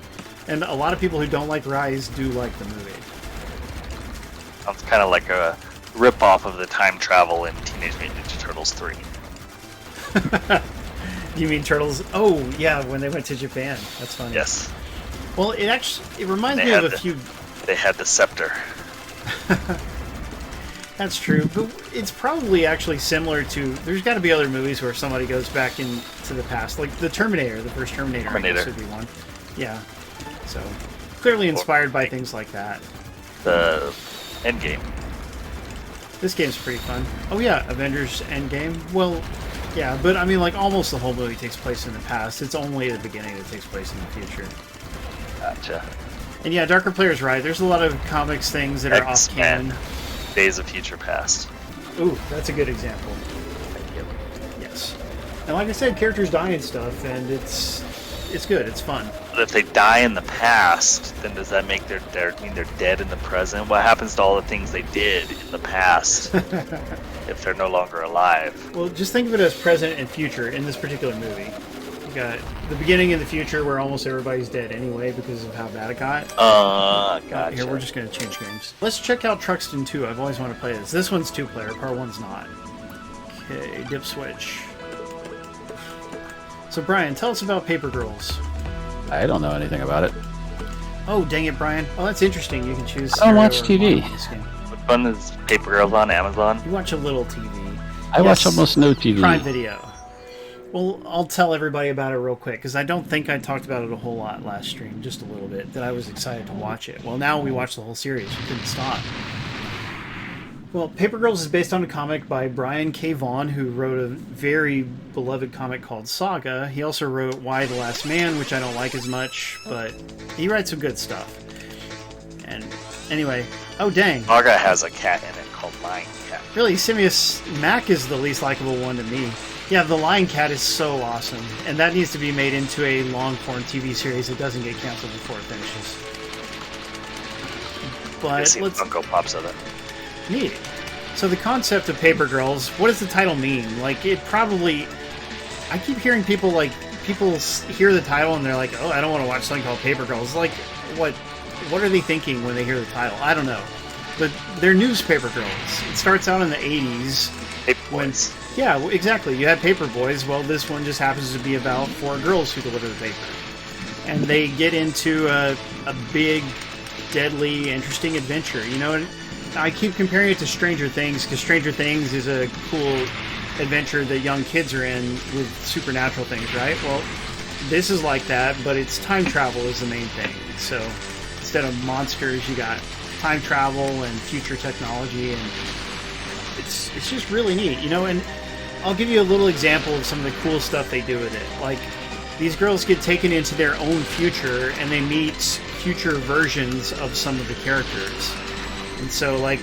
And a lot of people who don't like Rise do like the movie. Sounds kind of like a rip-off of the time travel in Teenage Mutant Ninja Turtles 3. You mean Turtles? Oh, yeah, when they went to Japan. That's funny. Yes. Well, it reminds me of a few... They had the scepter. That's true, but it's probably actually similar to... There's got to be other movies where somebody goes back into the past. Like the Terminator, the first Terminator. I guess would be one. Yeah. So, clearly inspired by things like that. The Endgame. This game's pretty fun. Oh yeah, Avengers Endgame. Well, yeah, but I mean, like, almost the whole movie takes place in the past. It's only the beginning that takes place in the future. Gotcha. And yeah, Darker Player's right. There's a lot of comics things that are off-canon. Days of Future Past. Ooh, that's a good example. Yep. Yes. And like I said, characters die and stuff, and it's good. It's fun. But if they die in the past, then does that make mean they're dead in the present? What happens to all the things they did in the past if they're no longer alive? Well, just think of it as present and future in this particular movie. You got the beginning and the future where almost everybody's dead anyway because of how bad it got. Gotcha. Here, we're just going to change games. Let's check out Truxton 2. I've always wanted to play this. This one's 2-player, part 1's not. Okay, dip switch. So, Brian, tell us about Paper Girls. I don't know anything about it. Oh, dang it, Brian. Well, that's interesting. You can choose... I don't watch TV. What fun is Paper Girls on Amazon? You watch a little TV. I watch almost no TV. Prime Video. Well, I'll tell everybody about it real quick, because I don't think I talked about it a whole lot last stream, just a little bit, that I was excited to watch it. Well, now we watched the whole series. We couldn't stop. Well, Paper Girls is based on a comic by Brian K. Vaughan, who wrote a very beloved comic called Saga. He also wrote Why the Last Man, which I don't like as much, but he writes some good stuff. And anyway, oh dang. Saga has a cat in it called Lion Cat. Really, Simius Mac is the least likable one to me. Yeah, the Lion Cat is so awesome, and that needs to be made into a long-form TV series that doesn't get canceled before it finishes. But let's... Funko Pops of it. Neat. So the concept of Paper Girls, what does the title mean? Like, it probably... I keep hearing people hear the title and they're like, oh, I don't want to watch something called Paper Girls. Like, what are they thinking when they hear the title? I don't know. But they're newspaper girls. It starts out in the 80s. Paper Boys. Yeah, exactly. You had Paper Boys. Well, this one just happens to be about 4 girls who deliver the paper. And they get into a big, deadly, interesting adventure. You know, and I keep comparing it to Stranger Things, because Stranger Things is a cool adventure that young kids are in with supernatural things, right? Well, this is like that, but it's time travel is the main thing. So instead of monsters, you got time travel and future technology, and it's just really neat, you know. And I'll give you a little example of some of the cool stuff they do with it. Like, these girls get taken into their own future, and they meet future versions of some of the characters. And so, like,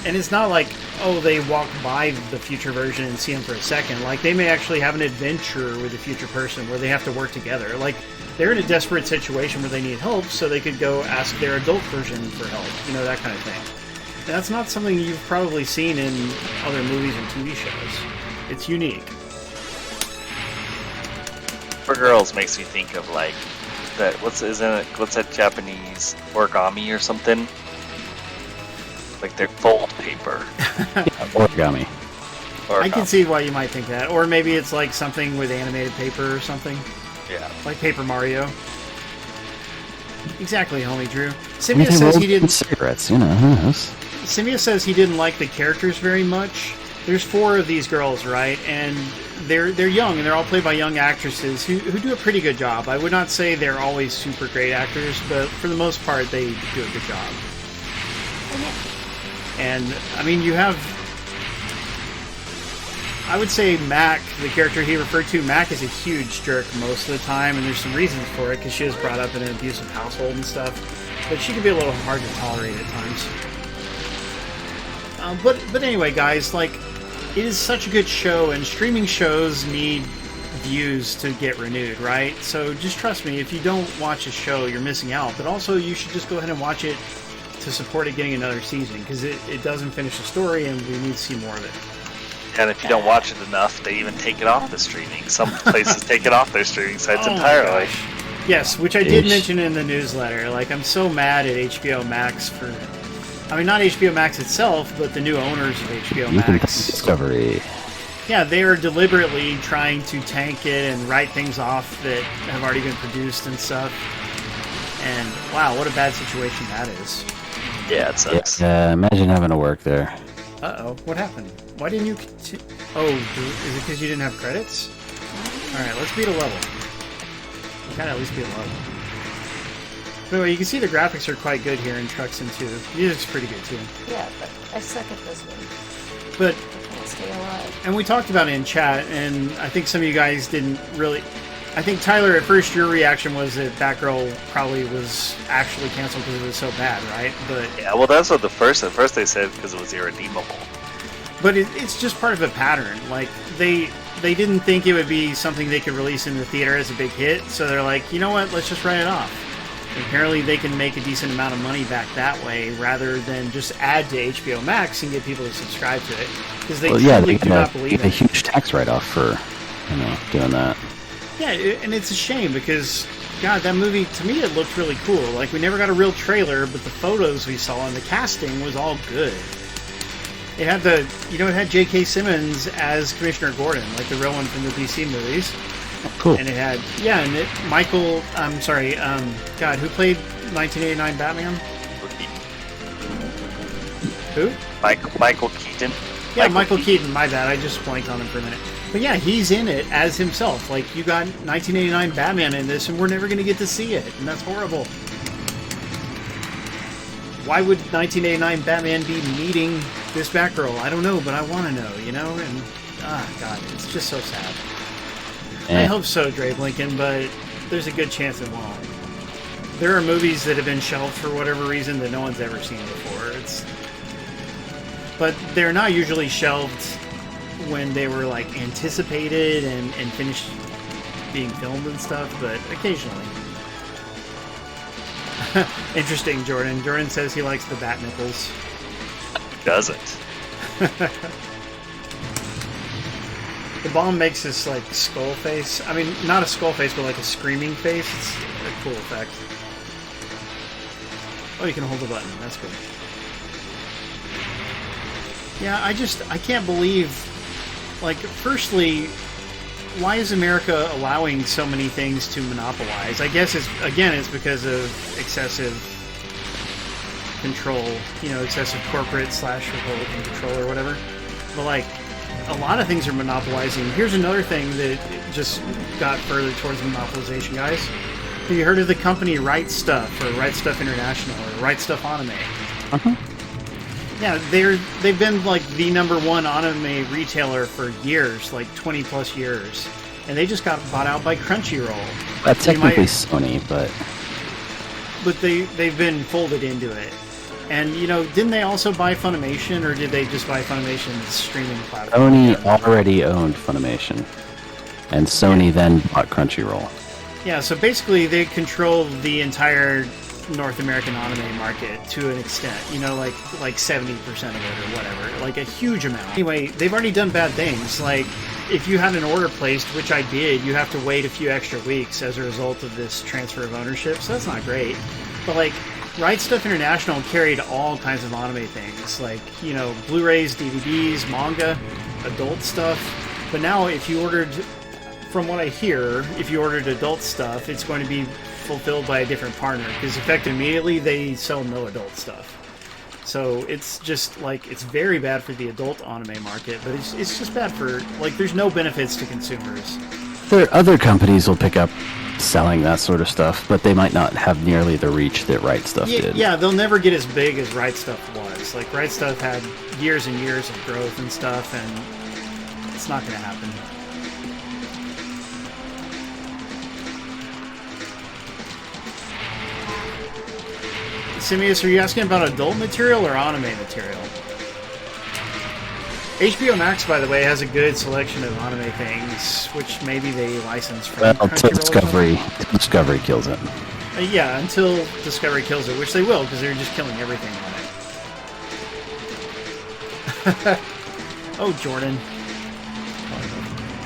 and it's not like, oh, they walk by the future version and see them for a second. Like, they may actually have an adventure with a future person where they have to work together. Like, they're in a desperate situation where they need help, so they could go ask their adult version for help. You know, that kind of thing. that's not something you've probably seen in other movies and TV shows. It's unique. For girls makes me think of like that. What's that Japanese origami or something? Like their fold paper. Origami. I can see why you might think that, or maybe it's like something with animated paper or something. Yeah. Like Paper Mario. Exactly, homie Drew. Simia says he didn't. Cigarettes, you know. Who knows? Simia says he didn't like the characters very much. There's 4 of these girls, right? And they're young, and they're all played by young actresses who do a pretty good job. I would not say they're always super great actors, but for the most part, they do a good job. And I mean, you have. I would say Mac, the character he referred to, Mac is a huge jerk most of the time, and there's some reasons for it, because she was brought up in an abusive household and stuff. But she can be a little hard to tolerate at times. But anyway, guys, like, it is such a good show, and streaming shows need views to get renewed, right? So just trust me, if you don't watch a show, you're missing out. But also, you should just go ahead and watch it to support it getting another season, because it doesn't finish the story, and we need to see more of it. And if you don't watch it enough, they even take it off the streaming. Some places take it off their streaming sites entirely. Yes, which I did mention in the newsletter. Like, I'm so mad at HBO Max for... I mean, not HBO Max itself, but the new owners of HBO Max. Discovery. Yeah, they are deliberately trying to tank it and write things off that have already been produced and stuff. And, wow, what a bad situation that is. Yeah, it sucks. Yeah, imagine having to work there. Uh-oh, what happened? Why didn't you... Oh, is it because you didn't have credits? Alright, let's beat a level. We gotta at least beat a level. But anyway, you can see the graphics are quite good here in Truxton 2. Music's pretty good, too. Yeah, but I suck at this one. But... I can't stay alive. And we talked about it in chat, and I think some of you guys didn't really... I think, Tyler, at first your reaction was that Batgirl probably was actually canceled because it was so bad, right? But yeah, well, that's what at first they said, because it was irredeemable. But it's just part of a pattern. Like, they didn't think it would be something they could release in the theater as a big hit, so they're like, you know what, let's just write it off. And apparently they can make a decent amount of money back that way, rather than just add to HBO Max and get people to subscribe to it. Because they truly do not believe a huge tax write-off for, doing that. Yeah, and it's a shame, because, God, that movie, to me, it looked really cool. Like, we never got a real trailer, but the photos we saw and the casting was all good. It had it had J.K. Simmons as Commissioner Gordon, like the real one from the DC movies. Oh, cool. And it had, God, who played 1989 Batman? Who? Michael Keaton. Yeah, Michael Keaton, my bad, I just blanked on him for a minute. But yeah, he's in it as himself. Like, you got 1989 Batman in this, and we're never going to get to see it, and that's horrible. Why would 1989 Batman be meeting this Batgirl? I don't know, but I want to know, And, God, it's just so sad. I hope so, Dre Blinken, but there's a good chance it won't. There are movies that have been shelved for whatever reason that no one's ever seen before. But they're not usually shelved when they were, like, anticipated and finished being filmed and stuff, but occasionally. Interesting, Jordan. Jordan says he likes the bat nipples. Doesn't. The bomb makes this, like, skull face. I mean, not a skull face, but like a screaming face. It's a cool effect. Oh, you can hold the button. That's good. Yeah, I can't believe... Like, firstly, why is America allowing so many things to monopolize? I guess it's because of excessive control, excessive corporate / Republican control or whatever. But, like, a lot of things are monopolizing. Here's another thing that just got further towards monopolization, guys. Have you heard of the company Right Stuff, or Right Stuff International, or Right Stuff Anime? Uh-huh. Yeah, they've been like the #1 anime retailer for years, like 20 plus years, and they just got bought out by Crunchyroll. Technically Sony, but they've been folded into it. And didn't they also buy Funimation, or did they just buy Funimation's streaming platform? Sony already owned Funimation, and Sony then bought Crunchyroll. Yeah, so basically they control the entire North American anime market to an extent. You know, like 70% of it or whatever. Like a huge amount. Anyway, they've already done bad things. Like, if you had an order placed, which I did, you have to wait a few extra weeks as a result of this transfer of ownership, so that's not great. But, like, Right Stuff International carried all kinds of anime things, like, you know, Blu-rays, DVDs, manga, adult stuff. But now, if you ordered, from what I hear, if you ordered adult stuff, it's going to be fulfilled by a different partner, because effective immediately, they sell no adult stuff. So it's just, like, it's very bad for the adult anime market, but it's just bad for, like, there's no benefits to consumers. Other companies will pick up selling that sort of stuff, but they might not have nearly the reach that Right Stuff did. Yeah, they'll never get as big as Right Stuff was. Like, Right Stuff had years and years of growth and stuff, and it's not going to happen. Simius, are you asking about adult material or anime material? HBO Max, by the way, has a good selection of anime things, which maybe they license from until Discovery kills it. Yeah, until Discovery kills it, which they will, because they're just killing everything on it. Oh, Jordan.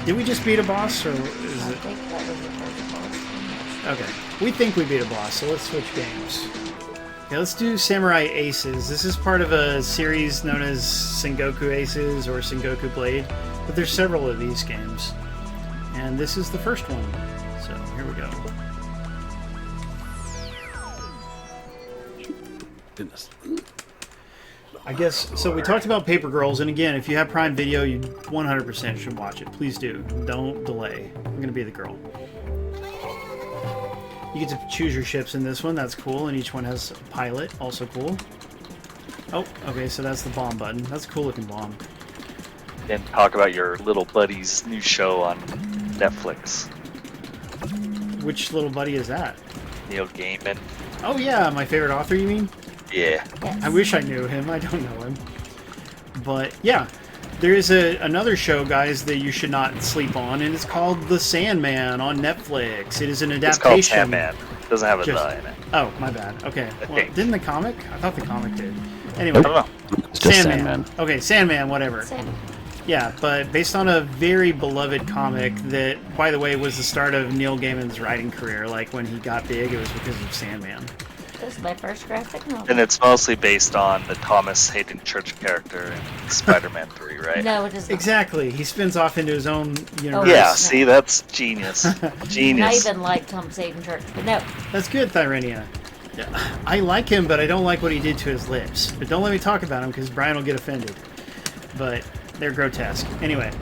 Did we just beat a boss, or is it... I think that was the first boss. Okay. We think we beat a boss, so let's switch games. Yeah, let's do Samurai Aces. This is part of a series known as Sengoku Aces or Sengoku Blade, but there's several of these games. And this is the first one. So, here we go. Goodness. I guess, so we talked about Paper Girls, and again, if you have Prime Video, you 100% should watch it. Please do. Don't delay. I'm going to be the girl. You get to choose your ships in this one. That's cool, and each one has a pilot. Also cool. Oh, okay, so that's the bomb button. That's a cool-looking bomb. And talk about your little buddy's new show on Netflix. Which little buddy is that? Neil Gaiman. Oh, yeah, my favorite author, you mean? Yeah. Yes. I wish I knew him. I don't know him. But, yeah. There is another show, guys, that you should not sleep on, and it's called The Sandman on Netflix. It is an adaptation. It's called Sandman. It doesn't have a the in it. Oh, my bad. Okay. Well, didn't the comic? I thought the comic did. Anyway. I don't know. It's just Sandman. Okay, Sandman, whatever. Sandman. Yeah, but based on a very beloved comic that, by the way, was the start of Neil Gaiman's writing career. Like, when he got big, it was because of Sandman. This is my first graphic novel. And it's mostly based on the Thomas Hayden Church character in Spider-Man 3, right? No, it is not. Exactly. He spins off into his own universe. Yeah, no. see, that's genius. Genius. I even like Tom Hayden Church, but no. That's good, Thyrenia. I like him, but I don't like what he did to his lips. But don't let me talk about him, because Brian will get offended. But they're grotesque. Anyway.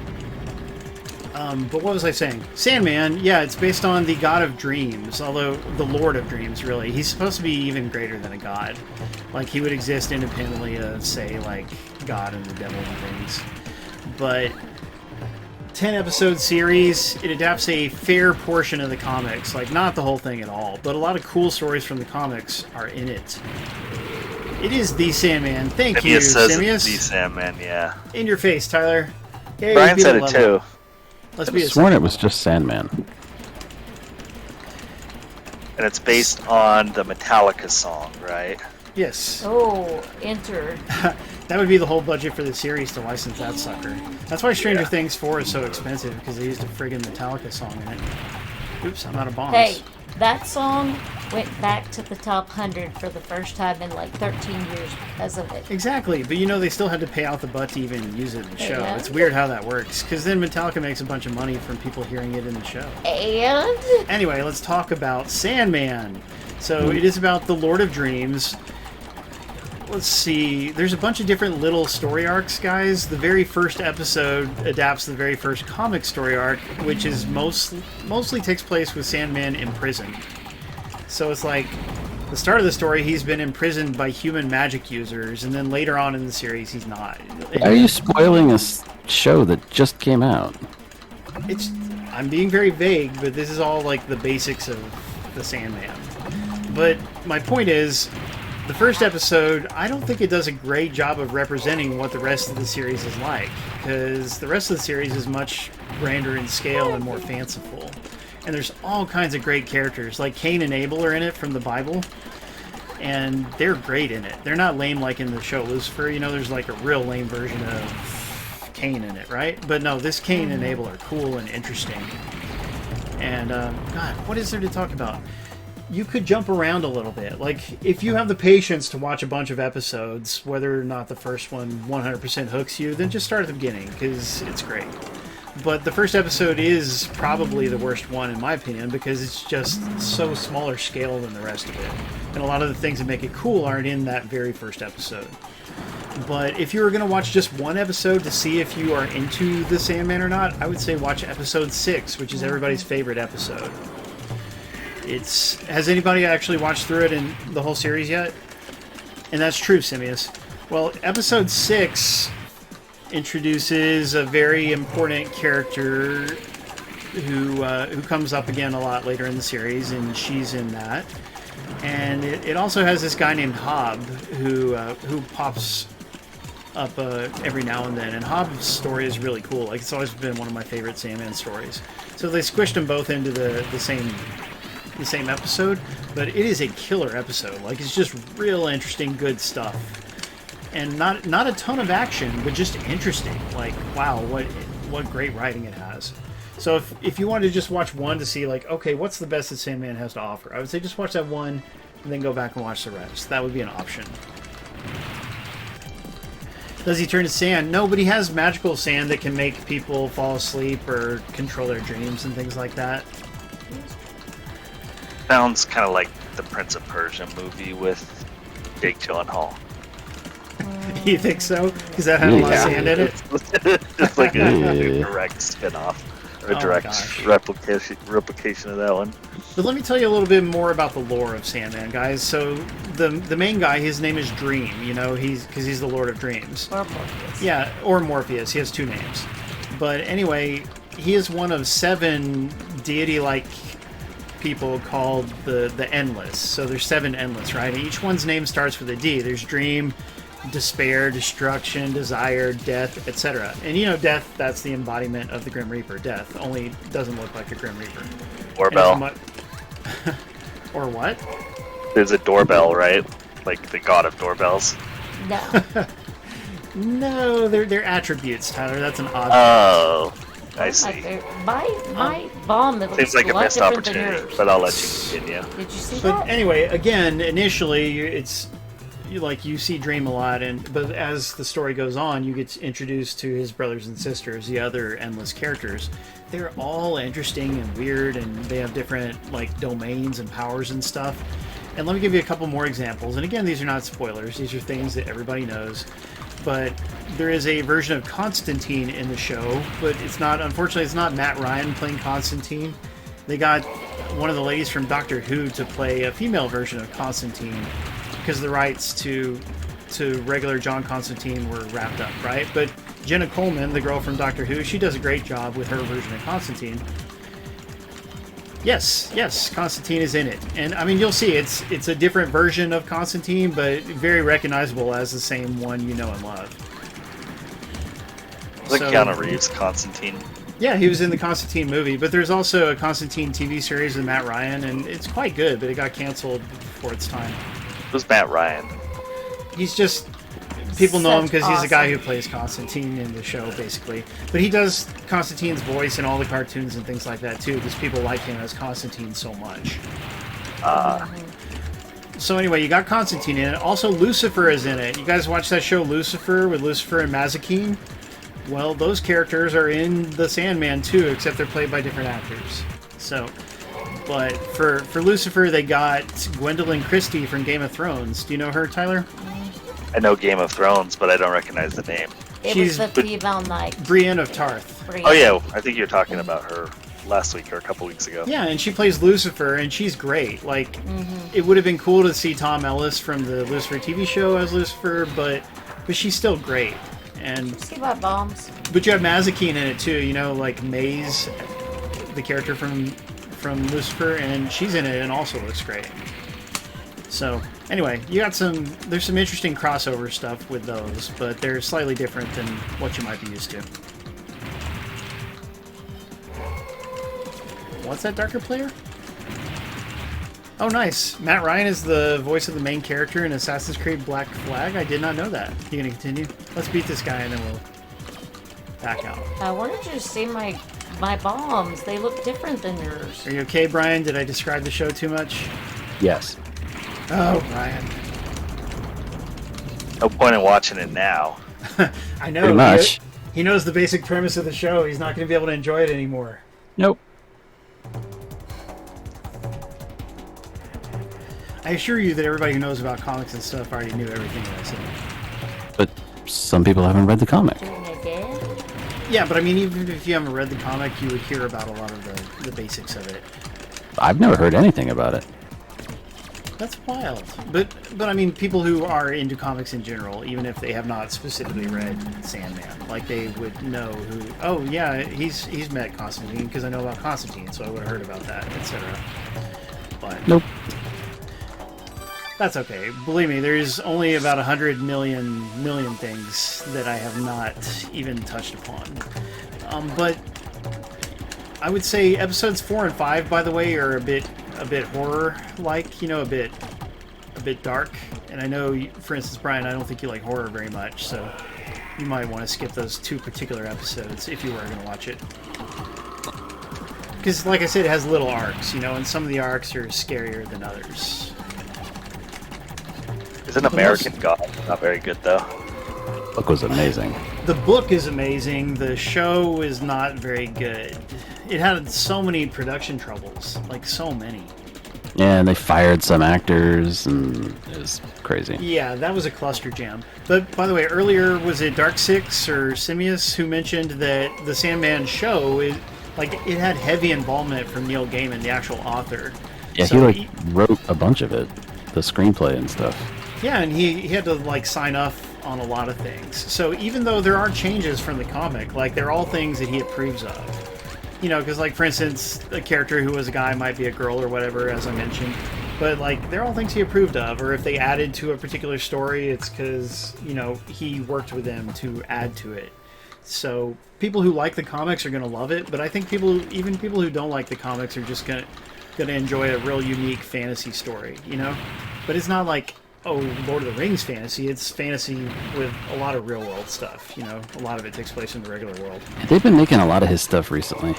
But what was I saying? Sandman, yeah, it's based on the God of Dreams, although the Lord of Dreams, really. He's supposed to be even greater than a god. Like, he would exist independently of, say, like, God and the devil and things. But 10-episode series, it adapts a fair portion of the comics. Like, not the whole thing at all, but a lot of cool stories from the comics are in it. It is The Sandman. Thank you, Simius. The Sandman, yeah. In your face, Tyler. Yay, Brian beat said a it level. too. Let's I be sworn it was just Sandman. And it's based on the Metallica song, right? Yes. Oh, enter. That would be the whole budget for the series to license that sucker. That's why Stranger Things 4 is so expensive, because they used a friggin' Metallica song in it. Oops, I'm out of bombs. Hey, that song went back to the top 100 for the first time in like 13 years because of it. Exactly, but you know they still had to pay out the butt to even use it in the show. Yeah. It's weird how that works, because then Metallica makes a bunch of money from people hearing it in the show. And Anyway, let's talk about Sandman. So it is about the Lord of Dreams. Let's see. There's a bunch of different little story arcs, guys. The very first episode adapts the very first comic story arc, which is mostly takes place with Sandman in prison. So it's like the start of the story, he's been imprisoned by human magic users, and then later on in the series, he's not. Are you spoiling a show that just came out? I'm being very vague, but this is all like the basics of the Sandman. But my point is, the first episode, I don't think it does a great job of representing what the rest of the series is like, because the rest of the series is much grander in scale and more fanciful. And there's all kinds of great characters, like Cain and Abel are in it from the Bible. and they're great in it. They're not lame like in the show Lucifer. You know, there's like a real lame version of Cain in it, right? But no, this Cain and Abel are cool and interesting. And, God, what is there to talk about? You could jump around a little bit. Like, if you have the patience to watch a bunch of episodes, whether or not the first one 100% hooks you, then just start at the beginning, because it's great. But the first episode is probably the worst one, in my opinion, because it's just so smaller scale than the rest of it. And a lot of the things that make it cool aren't in that very first episode. But if you were going to watch just one episode to see if you are into the Sandman or not, I would say watch episode 6, which is everybody's favorite episode. Has anybody actually watched through it in the whole series yet? And that's true, Simius. Well, episode 6 introduces a very important character who comes up again a lot later in the series, and she's in that. And it also has this guy named Hob who pops up every now and then. And Hob's story is really cool. Like, it's always been one of my favorite Sandman stories. So they squished them both into the same episode, but it is a killer episode. Like, it's just real interesting, good stuff, and not a ton of action, but just interesting. Like, wow, what great writing it has. So if you wanted to just watch one to see, like, okay, what's the best that Sandman has to offer, I would say just watch that one and then go back and watch the rest. That would be an option. Does he turn to sand? No, but he has magical sand that can make people fall asleep or control their dreams and things like that. Sounds kind of like the Prince of Persia movie with Jake Gyllenhaal. You think so? Because that had a lot of sand in it? It's like a direct spin-off. Or a direct replication of that one. But let me tell you a little bit more about the lore of Sandman, guys. So the main guy, his name is Dream. You know, because he's the Lord of Dreams. Or Morpheus. Yeah, or Morpheus. He has 2 names. But anyway, he is one of 7 deity-like people called the Endless. So there's 7 Endless, right? And each one's name starts with a D. There's Dream, Despair, Destruction, Desire, Death, etc. And you know, Death, that's the embodiment of the Grim Reaper. Death only doesn't look like the Grim Reaper. Doorbell. Or what? There's a doorbell, right? Like the god of doorbells. No. No, they're attributes, Tyler. That's an odd. Oh, I see. My bomb looks Seems like a missed different than opportunity, yours. but I'll let you continue. Did you see But that? anyway, again, initially you see Dream a lot, but as the story goes on, you get introduced to his brothers and sisters, the other Endless characters. They're all interesting and weird, and they have different like domains and powers and stuff. And let me give you a couple more examples. And again, these are not spoilers; these are things that everybody knows. But there is a version of Constantine in the show, but unfortunately, it's not Matt Ryan playing Constantine. They got one of the ladies from Doctor Who to play a female version of Constantine, because the rights to regular John Constantine were wrapped up, right? But Jenna Coleman, the girl from Doctor Who, she does a great job with her version of Constantine. Yes, Constantine is in it. And, I mean, you'll see, it's a different version of Constantine, but very recognizable as the same one you know and love. Like Keanu Reeves, Constantine. Yeah, he was in the Constantine movie, but there's also a Constantine TV series with Matt Ryan, and it's quite good, but it got canceled before its time. Who's Matt Ryan? He's just... People know him because he's the guy who awesome. plays Constantine in the show, basically. But he does Constantine's voice in all the cartoons and things like that, too, because people like him as Constantine so much. So anyway, you got Constantine in it. Also, Lucifer is in it. You guys watch that show Lucifer with Lucifer and Mazikeen? Well, those characters are in the Sandman, too, except they're played by different actors. So... But for Lucifer, they got Gwendolyn Christie from Game of Thrones. Do you know her, Tyler? I know Game of Thrones, but I don't recognize the name. It was the female knight. Brienne of Tarth. Oh yeah, I think you were talking about her last week or a couple weeks ago. Yeah, and she plays Lucifer, and she's great. Like, it would have been cool to see Tom Ellis from the Lucifer TV show as Lucifer, but she's still great. And See my bombs? but you have Mazikeen in it too. You know, like Maze, the character from Lucifer, and she's in it and also looks great. So anyway, there's some interesting crossover stuff with those, but they're slightly different than what you might be used to. What's that, Darker Player? Oh, nice. Matt Ryan is the voice of the main character in Assassin's Creed Black Flag. I did not know that. You gonna continue? Let's beat this guy and then we'll back out. I wanted you to see my bombs. They look different than yours. Are you okay, Brian? Did I describe the show too much? Yes. Oh, Brian. No point in watching it now. I know. Pretty much. He knows the basic premise of the show. He's not going to be able to enjoy it anymore. Nope. I assure you that everybody who knows about comics and stuff already knew everything that I said. But some people haven't read the comic. Doing it again? Yeah, but I mean, even if you haven't read the comic, you would hear about a lot of the basics of it. I've never heard anything about it. That's wild. But I mean, people who are into comics in general, even if they have not specifically read Sandman, like they would know who. Oh yeah, he's met Constantine because I know about Constantine, so I would have heard about that, etc. But Nope. that's okay. Believe me, there's only about 100 million things that I have not even touched upon. But I would say episodes 4 and 5, by the way, are a bit horror-like. You know, a bit dark. And I know, for instance, Brian, I don't think you like horror very much, so you might want to skip those 2 particular episodes if you were going to watch it. Because, like I said, it has little arcs, you know, and some of the arcs are scarier than others. Is an American God not very good though? Book was amazing. The book is amazing. The show is not very good. It had so many production troubles, like so many. Yeah, and they fired some actors, and it was crazy. Yeah, that was a cluster jam. But by the way, earlier was it Dark Six or Simius who mentioned that the Sandman show it had heavy involvement from Neil Gaiman, the actual author. Yeah, So he wrote a bunch of it, the screenplay and stuff. Yeah, and he had to sign off on a lot of things. So even though there are changes from the comic, they're all things that he approves of. You know, because for instance, a character who was a guy might be a girl or whatever, as I mentioned. But they're all things he approved of. Or if they added to a particular story, it's because he worked with them to add to it. So people who like the comics are going to love it. But I think even people who don't like the comics are just going to enjoy a real unique fantasy story. You know, but it's not like, oh, Lord of the Rings fantasy. It's fantasy with a lot of real world stuff. You know, a lot of it takes place in the regular world. They've been making a lot of his stuff recently.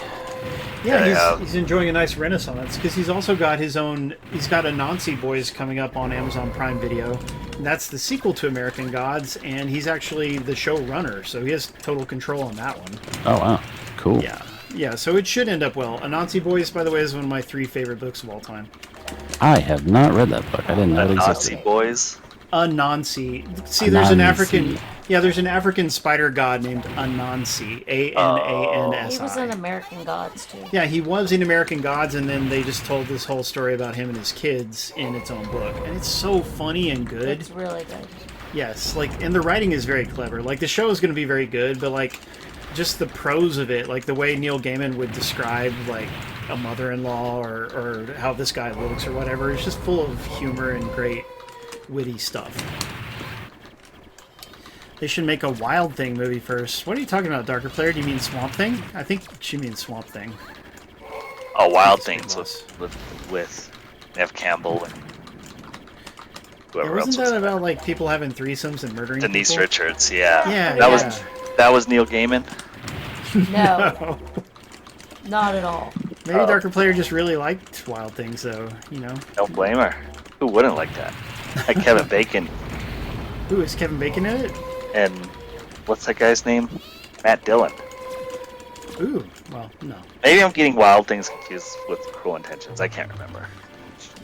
Yeah, he's enjoying a nice renaissance because he's also got his own. He's got Anansi Boys coming up on Amazon Prime Video. And that's the sequel to American Gods, and he's actually the showrunner, so he has total control on that one. Oh wow, cool. Yeah. So it should end up well. Anansi Boys, by the way, is one of my 3 favorite books of all time. I have not read that book. I didn't know it Nazi existed. boys. Anansi. See, there's an Anansi. there's an African spider god named Anansi. Anansi. He was in American Gods too. Yeah, he was in American Gods, and then they just told this whole story about him and his kids in its own book. And it's so funny and good. It's really good. Yes, and the writing is very clever. The show is going to be very good, but, just the prose of it, the way Neil Gaiman would describe, a mother-in-law or how this guy looks or whatever, it's just full of humor and great witty stuff. They should make a Wild Thing movie first. What are you talking about, Darker Player? Do you mean Swamp Thing? I think she means Swamp Thing. Oh, Wild Things with Nev Campbell and whoever else. Wasn't that about people having threesomes and murdering Denise people? Richards, yeah. Yeah, That was Neil Gaiman. No, not at all. Maybe Darker Player just really liked Wild Things, though. Don't blame her. Who wouldn't like that? Like Kevin Bacon Ooh, is Kevin Bacon in it? and what's that guy's name? Matt Dillon. Ooh, well, no. Maybe I'm getting Wild Things confused with Cruel Intentions. I can't remember.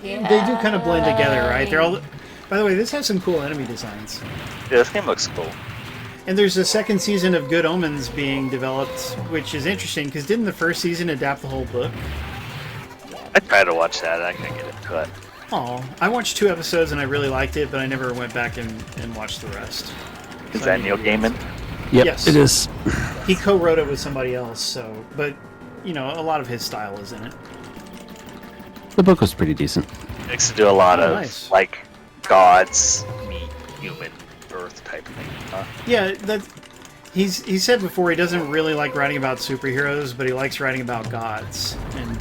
Yeah. They do kind of blend together, right? They're all. By the way, this has some cool enemy designs. Yeah, this game looks cool. And there's a second season of Good Omens being developed, which is interesting because didn't the first season adapt the whole book? I tried to watch that. I couldn't get into it. Oh, I watched 2 episodes and I really liked it, but I never went back and watched the rest. Is So that I Neil need to do Gaiman? Yep, Yes. it is. He co-wrote it with somebody else, so but a lot of his style is in it. The book was pretty decent. Likes to do a lot Oh, of nice. gods meet human Earth type thing. Huh? Yeah, he said before he doesn't really like writing about superheroes, but he likes writing about gods, and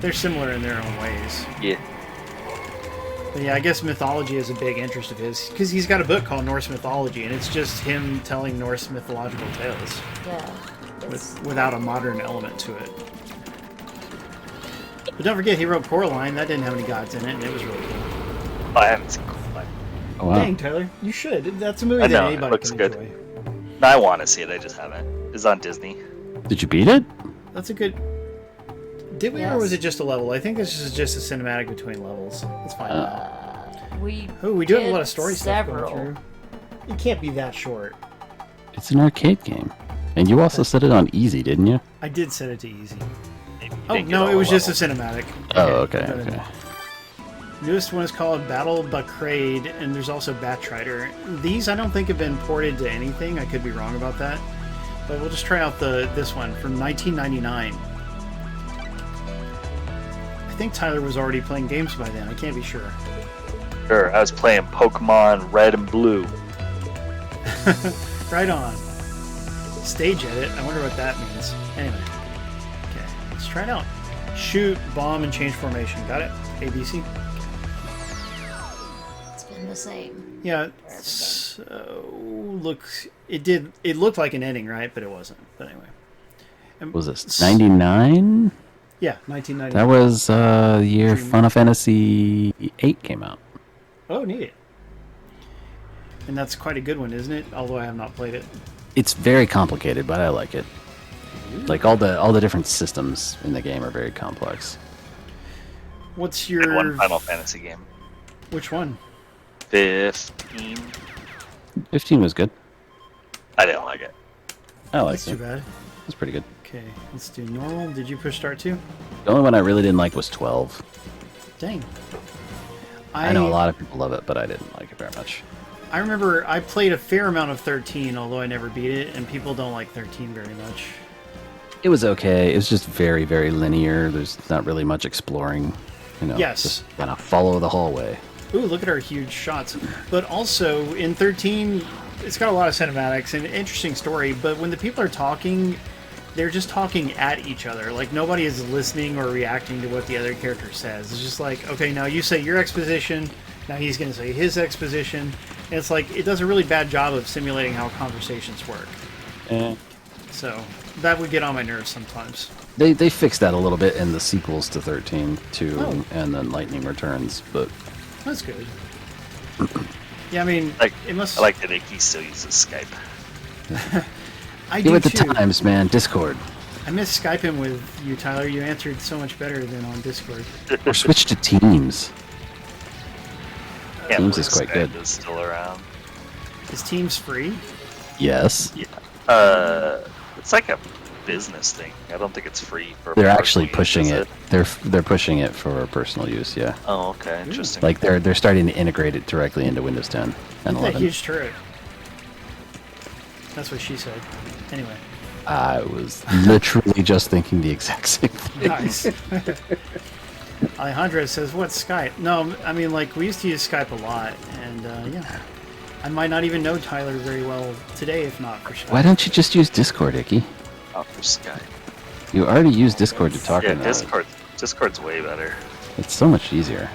they're similar in their own ways. Yeah. But yeah, I guess mythology is a big interest of his because he's got a book called Norse Mythology, and it's just him telling Norse mythological tales Yeah. without a modern element to it. But don't forget, he wrote Coraline. That didn't have any gods in it, and it was really cool. I haven't seen Coraline. Oh, wow. Dang, Tyler, you should. That's a movie I that know, it anybody looks can good. enjoy. No, I want to see it. I just haven't. It's on Disney. Did you beat it? That's a good. Did we, or Yes. was it just a level? I think this is just a cinematic between levels. Let's find out. We Oh, we do have a did lot of story stuff several. going through. It can't be that short. It's an arcade game. And you also set it on easy, didn't you? I did set it to easy. Maybe you Oh, didn't get no, all it was the just a levels. cinematic. Oh, okay, go ahead. okay. Newest one is called Battle Bakraid, and there's also Batrider. These I don't think have been ported to anything. I could be wrong about that. But we'll just try out this one from 1999. I think Tyler was already playing games by then. I can't be sure. Sure, I was playing Pokemon Red and Blue. Right on. Stage edit. I wonder what that means. Anyway. Okay, let's try it out. Shoot, bomb, and change formation. Got it? ABC? It's been the same. Yeah, so it looked like an ending, right? But it wasn't. But anyway. Was this 99? Yeah, 1990. That was the year Final Fantasy VIII came out. Oh, neat. And that's quite a good one, isn't it? Although I have not played it. It's very complicated, but I like it. Like all the different systems in the game are very complex. What's Like your one Final Fantasy game. Which one? 15. 15 was good. I didn't like it. I liked That's too it. bad. It's pretty good. Okay, let's do normal. Did you push start too? The only one I really didn't like was 12. Dang. I know a lot of people love it, but I didn't like it very much. I remember I played a fair amount of 13, although I never beat it, and people don't like 13 very much. It was okay. It was just very, very linear. There's not really much exploring. Yes. Just kind of follow the hallway. Ooh, look at our huge shots. But also, in 13, it's got a lot of cinematics and an interesting story, but when the people are talking, they're just talking at each other. Like, nobody is listening or reacting to what the other character says. It's just like, okay, now you say your exposition, now he's going to say his exposition. And it's like, it does a really bad job of simulating how conversations work. So, that would get on my nerves sometimes. They fixed that a little bit in the sequels to 13, too, Oh. and then Lightning Returns, but That's good. Yeah, I mean, Like, it must... I like that he still uses Skype. I give do it the too. times, man. Discord. I miss Skyping with you, Tyler. You answered so much better than on Discord. Or switch to Teams. Can't Teams believe is quite Skype good. is still around. Is Teams free? Yes. Yeah. It's like a business thing. I don't think it's free for. They're personal actually use, pushing is it. They're pushing it for personal use, yeah. Oh, okay, interesting. Like they're starting to integrate it directly into Windows 10 and That 11. huge turret. That's what she said. Anyway. I was literally just thinking the exact same thing. Nice. Alejandro says, what's Skype? No, I mean, like, we used to use Skype a lot, and, yeah. I might not even know Tyler very well today if not for Skype. Why don't you just use Discord, Icky? Not for Skype. You already use Discord to talk Yeah, about Discord's way better. It's so much easier.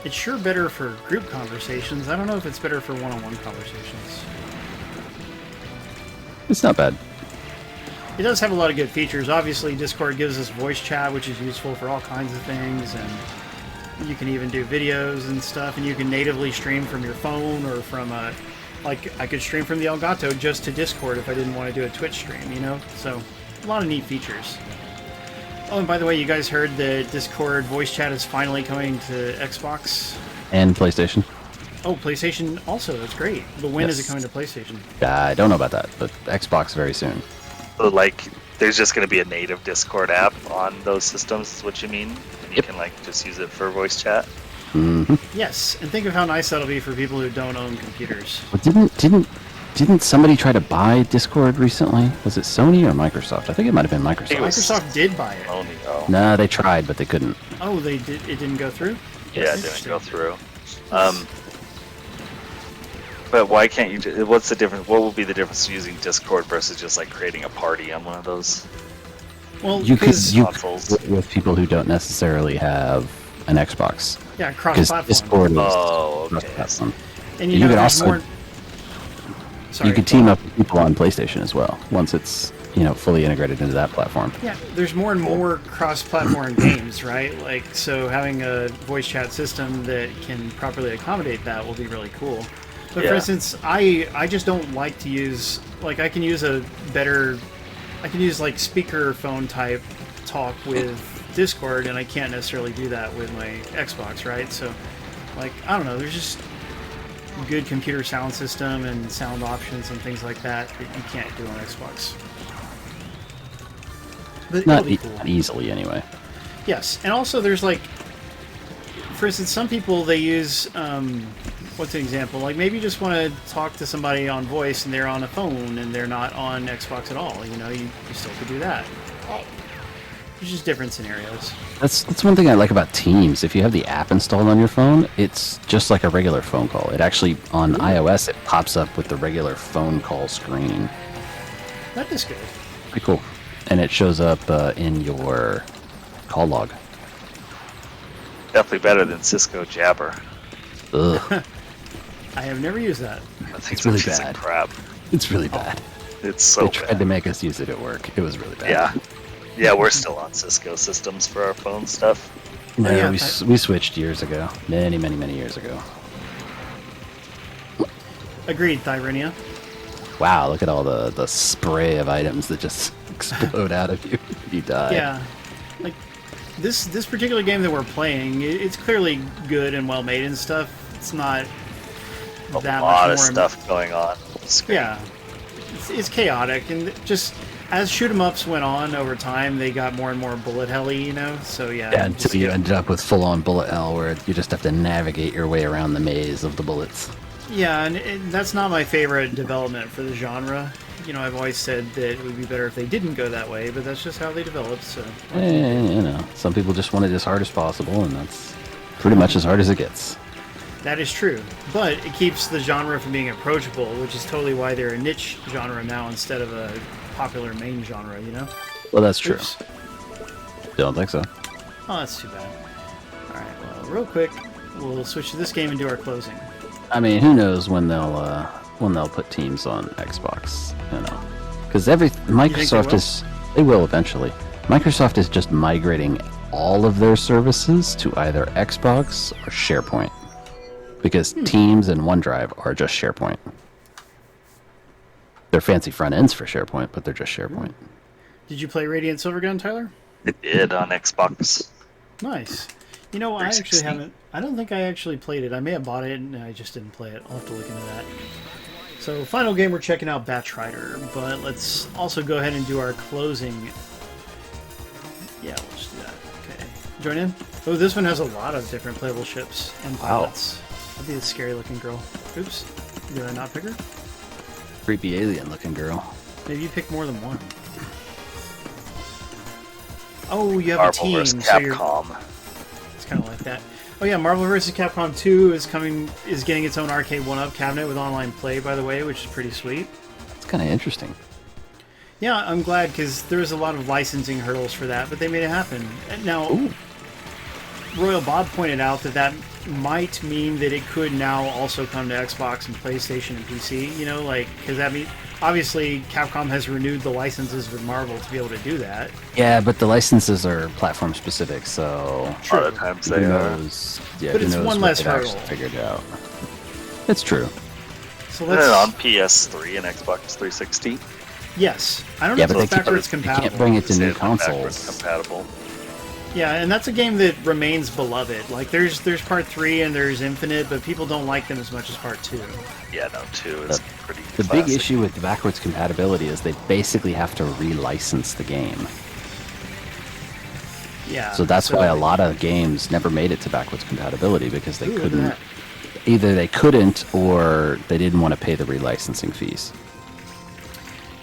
It's sure better for group conversations. I don't know if it's better for one-on-one conversations. It's not bad. It does have a lot of good features. Obviously, Discord gives us voice chat, which is useful for all kinds of things, and you can even do videos and stuff, and you can natively stream from your phone or from a... Like, I could stream from the Elgato just to Discord if I didn't want to do a Twitch stream, you know? So, a lot of neat features. Oh, and by the way, you guys heard that Discord voice chat is finally coming to Xbox? And PlayStation. Oh, PlayStation also. That's great. But when is it Yes. coming to PlayStation? I don't know about that, but Xbox very soon. So, like, there's just going to be a native Discord app on those systems, is what you mean? And you can, like, just use it for voice chat? Mm-hmm. Yes, and think of how nice that'll be for people who don't own computers. But didn't somebody try to buy Discord recently? Was it Sony or Microsoft? I think it might have been Microsoft. it was- Microsoft did buy it. Only, oh. Nah, they tried, but they couldn't. Oh, they did. It didn't go through. Yeah, it didn't go through. But why can't you? What's the difference? What would be the difference using Discord versus just like creating a party on one of those? Well, You could because you consoles. could with people who don't necessarily have an Xbox. Yeah, Because cross-platform. Discord is Oh, okay. cross-platform. And You know, could there's also- more... Sorry. You could team up with people on PlayStation as well once it's fully integrated into that platform. Yeah, there's more and more cross-platform games, right? Like, so having a voice chat system that can properly accommodate that will be really cool. But for Yeah. instance, I just don't like to use, like, I can use like speaker phone type talk with Discord, and I can't necessarily do that with my Xbox, right? So, like, I don't know, there's just good computer sound system and sound options and things like that that you can't do on Xbox. But it'll be cool. Not easily, anyway. Yes, and also there's like, for instance, some people they use, what's an example? Like maybe you just want to talk to somebody on voice and they're on a phone and they're not on Xbox at all. You still could do that. Hey, There's just different scenarios. That's one thing I like about Teams. If you have the app installed on your phone, it's just like a regular phone call. It actually, on iOS, it pops up with the regular phone call screen. That is good. Pretty cool. And it shows up in your call log. Definitely better than Cisco Jabber. Ugh. I have never used that. I think It's really a piece of bad. crap. It's really bad. It's so They tried bad. to make us use it at work. It was really bad. Yeah. Yeah, we're still on Cisco systems for our phone stuff. No, yeah, we switched years ago. Many, many, many years ago. Agreed, Thyrenia. Wow, look at all the spray of items that just explode out of you if you die. Yeah, like this particular game that we're playing, it's clearly good and well made and stuff. It's not A that lot much of more. stuff going on. Screen. Yeah, it's chaotic, and just as shoot 'em ups went on over time, they got more and more bullet helly, So yeah, Yeah, just until you get- ended up with full-on bullet hell where you just have to navigate your way around the maze of the bullets. yeah, and that's not my favorite development for the genre. I've always said that it would be better if they didn't go that way, but that's just how they developed. So Some people just want it as hard as possible, and that's pretty much as hard as it gets. that is true, but it keeps the genre from being approachable, which is totally why they're a niche genre now instead of a popular main genre. Well, that's true. Oops. Don't think so. Oh, that's too bad. All right, well, real quick, we'll switch to this game and do our closing. I mean, who knows when they'll put Teams on Xbox? Because Microsoft they will eventually. Microsoft is just migrating all of their services to either Xbox or SharePoint, because Teams and OneDrive are just SharePoint. They're fancy front ends for SharePoint, but they're just SharePoint. Did you play Radiant Silvergun, Tyler? It did on Xbox. Nice. I actually 360. haven't. I don't think I actually played it. I may have bought it and I just didn't play it. I'll have to look into that. So, final game, we're checking out Batrider, but let's also go ahead and do our closing. Yeah, we'll just do that. Okay. Join in? Oh, this one has a lot of different playable ships and pilots. That'd be a scary looking girl. Oops. Did I not pick her? Creepy alien-looking girl. Maybe you picked more than one. Oh, you have Marvel a team, vs. so you're... Capcom. It's kind of like that. Oh yeah, Marvel vs. Capcom 2 is getting its own arcade 1-up cabinet with online play, by the way, which is pretty sweet. It's kind of interesting. Yeah, I'm glad, because there was a lot of licensing hurdles for that, but they made it happen. Now, Ooh. Royal Bob pointed out that might mean that it could now also come to Xbox and PlayStation and PC, because that means... Obviously, Capcom has renewed the licenses with Marvel to be able to do that. Yeah, but the licenses are platform specific, so A lot of times who they are. knows? Yeah, But who it's knows one what less they've actually hurdle. figured out. It's true. So Isn't it on let's... PS3 and Xbox 360? Yes. I don't know Yeah, if but it's they backwards can't compatible. bring it to It's new not backwards consoles. compatible. Yeah, and that's a game that remains beloved. Like, there's Part 3 and there's Infinite, but people don't like them as much as Part 2. Yeah, no, 2 is pretty The classic. big issue with the backwards compatibility is they basically have to relicense the game. Yeah. So that's why a lot of games never made it to backwards compatibility, because they Ooh, look at couldn't. that. Either they couldn't or they didn't want to pay the relicensing fees.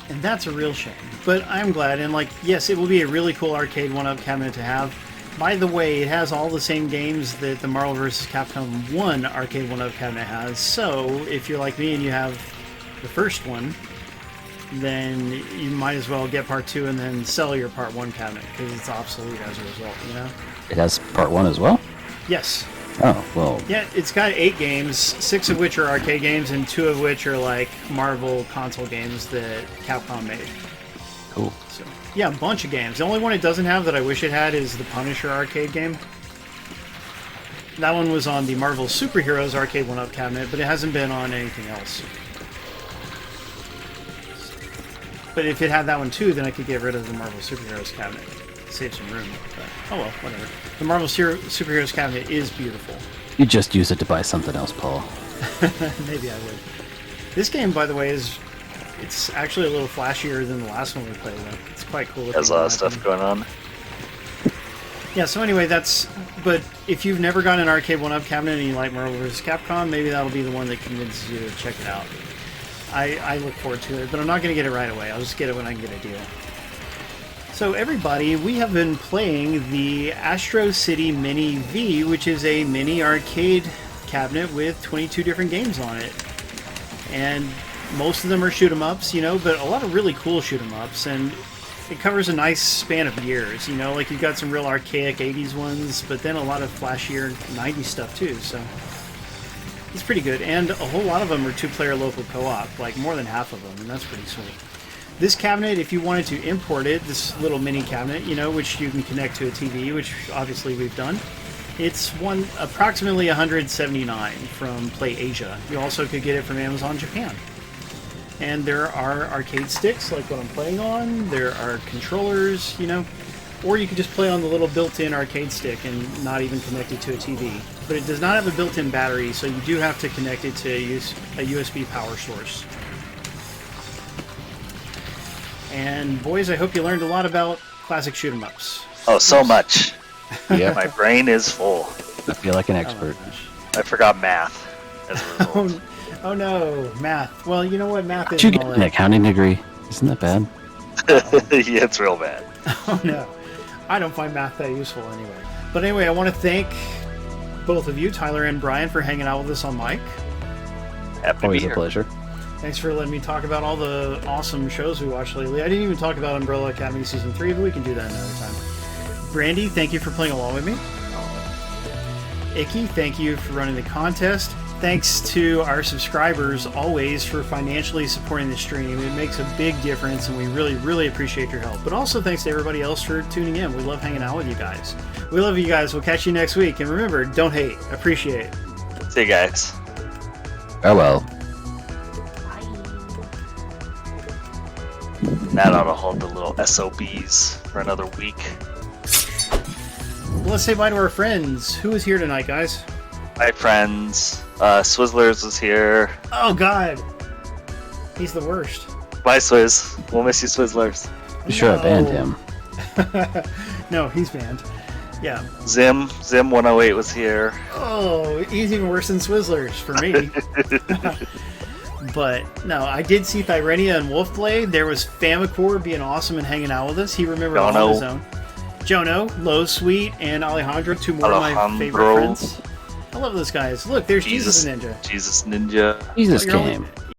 And that's a real shame. But I'm glad, and yes, it will be a really cool arcade 1-up cabinet to have. By the way, it has all the same games that the Marvel vs. Capcom 1 arcade 1-up cabinet has, so if you're like me and you have the first one, then you might as well get Part 2 and then sell your Part 1 cabinet, because it's obsolete as a result, It has part 1 as well? Yes. Oh, well. Yeah, it's got 8 games, 6 of which are arcade games, and 2 of which are like Marvel console games that Capcom made. Cool. So, yeah, a bunch of games. The only one it doesn't have that I wish it had is the Punisher arcade game. That one was on the Marvel Superheroes arcade 1-up cabinet, but it hasn't been on anything else. But if it had that one too, then I could get rid of the Marvel Superheroes cabinet. Save some room. But, oh well, whatever. The Marvel Superheroes cabinet is beautiful. You just use it to buy something else, Paul. Maybe I would. This game, by the way, it's actually a little flashier than the last one we played with. It's quite cool. There's a lot of stuff going on. Yeah, so anyway, but if you've never gotten an arcade 1-up cabinet and you like Marvel vs. Capcom, maybe that'll be the one that convinces you to check it out. I look forward to it, but I'm not going to get it right away. I'll just get it when I can get a deal. So everybody, we have been playing the Astro City Mini V, which is a mini arcade cabinet with 22 different games on it. And most of them are shoot-em-ups, but a lot of really cool shoot-em-ups, and it covers a nice span of years, like you've got some real archaic 80s ones, but then a lot of flashier 90s stuff too, so it's pretty good. And a whole lot of them are 2-player local co-op, like more than half of them, and that's pretty sweet. This cabinet, if you wanted to import it, this little mini cabinet, which you can connect to a TV, which obviously we've done, it's approximately $179 from Play Asia. You also could get it from Amazon Japan. And there are arcade sticks, like what I'm playing on. There are controllers, or you could just play on the little built-in arcade stick and not even connect it to a TV. But it does not have a built-in battery, so you do have to connect it to a USB power source. And boys, I hope you learned a lot about classic shoot-'em-ups. Oh, so much. Yeah. My brain is full. I feel like an expert. I forgot math as a result. Oh no, math. Well, you know what math is. Did you get an accounting degree? Isn't that bad? Yeah, it's real bad. Oh no, I don't find math that useful anyway. But anyway, I want to thank both of you, Tyler and Brian, for hanging out with us on mic. Happy to be Always a here. pleasure. Thanks for letting me talk about all the awesome shows we watched lately. I didn't even talk about Umbrella Academy Season 3, but we can do that another time. Brandy, thank you for playing along with me. Icky, thank you for running the contest. Thanks to our subscribers always for financially supporting the stream. It makes a big difference, and we really, really appreciate your help. But also thanks to everybody else for tuning in. We love hanging out with you guys. We love you guys. We'll catch you next week. And remember, don't hate. Appreciate. See you guys. Farewell. That ought to hold the little SOBs for another week. Well, let's say bye to our friends. Who is here tonight, guys? Hi, friends. Swizzlers was here. Oh, God. He's the worst. Bye, Swizz. We'll miss you, Swizzlers. Be sure I banned him. No, he's banned. Yeah. Zim108 was here. Oh, he's even worse than Swizzlers for me. But, no, I did see Thyrenia and Wolfblade. There was Famicor being awesome and hanging out with us. He remembered all on his own. Jono, Low Sweet, and Alejandro, 2 more of my favorite friends. I love those guys. Look, there's Jesus Ninja. Jesus Ninja. Jesus came.